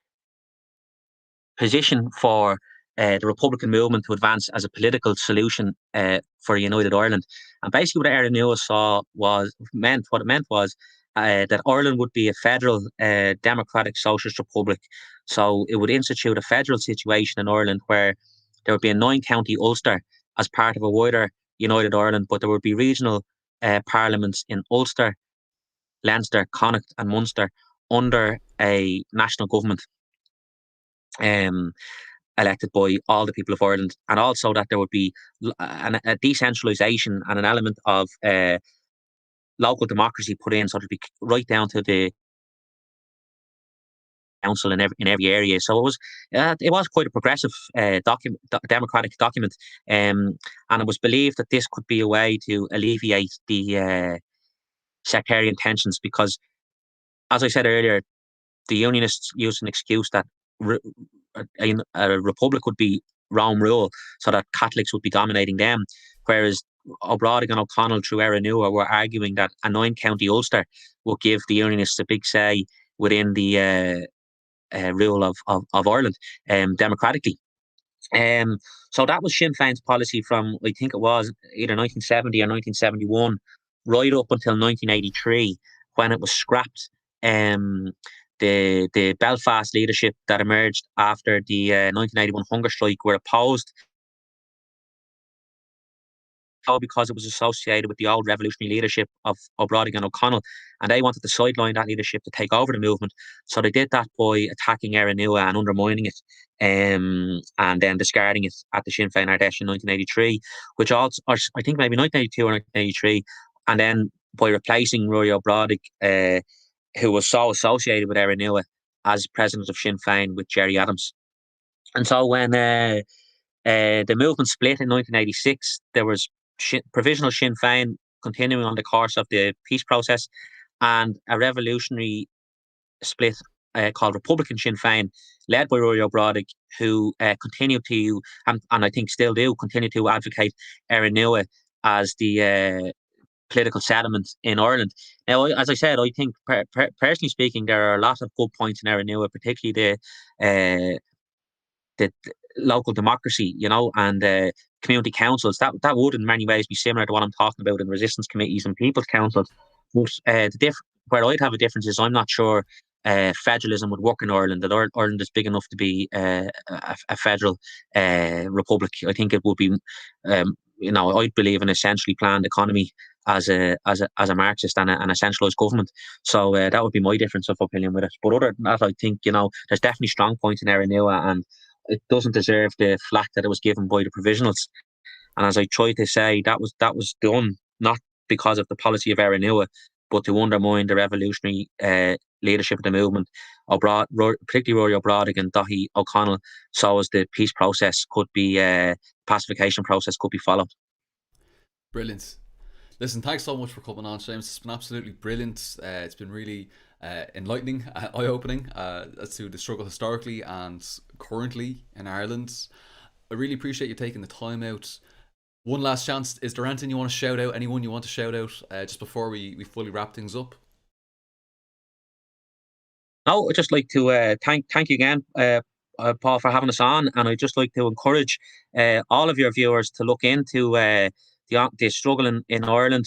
position for the Republican movement to advance as a political solution for a united Ireland. And basically, what Éire Nua what it meant was that Ireland would be a federal democratic socialist republic. So it would institute a federal situation in Ireland where there would be a 9-county Ulster as part of a wider united Ireland, but there would be regional parliaments in Ulster, Leinster, Connacht, and Munster under a national government. Elected by all the people of Ireland, and also that there would be a decentralisation and an element of local democracy put in, so to be right down to the council in every area. So it was quite a progressive democratic document, and it was believed that this could be a way to alleviate the sectarian tensions, because, as I said earlier, the Unionists used an excuse that a republic would be Rome rule, so that Catholics would be dominating them, whereas O'Bradick and O'Connell through Éire Nua were arguing that a 9-county Ulster would give the Unionists a big say within the rule of Ireland democratically. So that was Sinn Féin's policy from, I think it was either 1970 or 1971, right up until 1983, when it was scrapped. The Belfast leadership that emerged after the 1981 hunger strike were opposed, because it was associated with the old revolutionary leadership of O'Bradick and O'Connell, and they wanted to sideline that leadership to take over the movement. So they did that by attacking Éire Nua and undermining it, and then discarding it at the Sinn Féin Ardèche in 1983, which also, or I think maybe 1982 or 1983, and then by replacing Rory O'Bradick, who was so associated with Éire Nua, as president of Sinn Féin with Gerry Adams. And so when the movement split in 1986, there was provisional Sinn Féin continuing on the course of the peace process, and a revolutionary split called Republican Sinn Féin, led by Rory O'Bradick, who continued to, and I think still do, continue to advocate Éire Nua as the political settlement in Ireland. Now, as I said, I think, personally speaking, there are a lot of good points in Éire Nua, particularly the local democracy, and community councils. That would in many ways be similar to what I'm talking about in resistance committees and people's councils. But where I'd have a difference is, I'm not sure federalism would work in Ireland. That Ireland is big enough to be a federal republic. I think it would be, I'd believe in a centrally planned economy as a Marxist and a centralised government. So that would be my difference of opinion with it. But other than that, I think there's definitely strong points in Éire Nua, and it doesn't deserve the flack that it was given by the provisionals. And as I tried to say, that was done not because of the policy of Éire Nua, but to undermine the revolutionary leadership of the movement, particularly Rory O'Bradick and Daithí O'Connell, so as the peace process could be, pacification process could be followed. Brilliant. Listen, thanks so much for coming on, James. It's been absolutely brilliant. It's been really enlightening, eye-opening as to the struggle historically and currently in Ireland. I really appreciate you taking the time out. One last chance. Is there anything you want to shout out? Anyone you want to shout out just before we fully wrap things up? No, I'd just like to thank you again, Paul, for having us on, and I'd just like to encourage all of your viewers to look into the struggle in Ireland,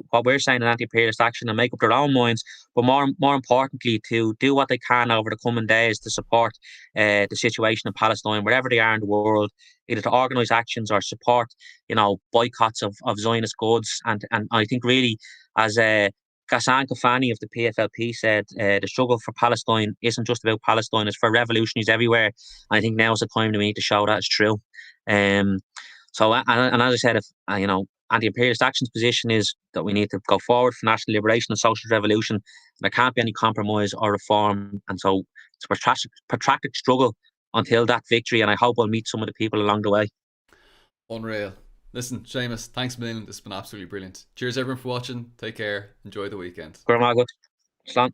what we're saying in anti-imperialist action, and make up their own minds, but more importantly, to do what they can over the coming days to support the situation in Palestine, wherever they are in the world, either to organise actions or support, boycotts of Zionist goods. And I think really, as Ghassan Kafani of the PFLP said, the struggle for Palestine isn't just about Palestine, it's for revolutionaries everywhere. And I think now is the time that we need to show that it's true. So, and as I said, if anti-imperialist action's position is that we need to go forward for national liberation and social revolution. There can't be any compromise or reform, and so it's a protracted struggle until that victory. And I hope I'll meet some of the people along the way. Unreal. Listen, Seamus, thanks a million. This has been absolutely brilliant. Cheers, everyone, for watching. Take care. Enjoy the weekend. Good. Slán.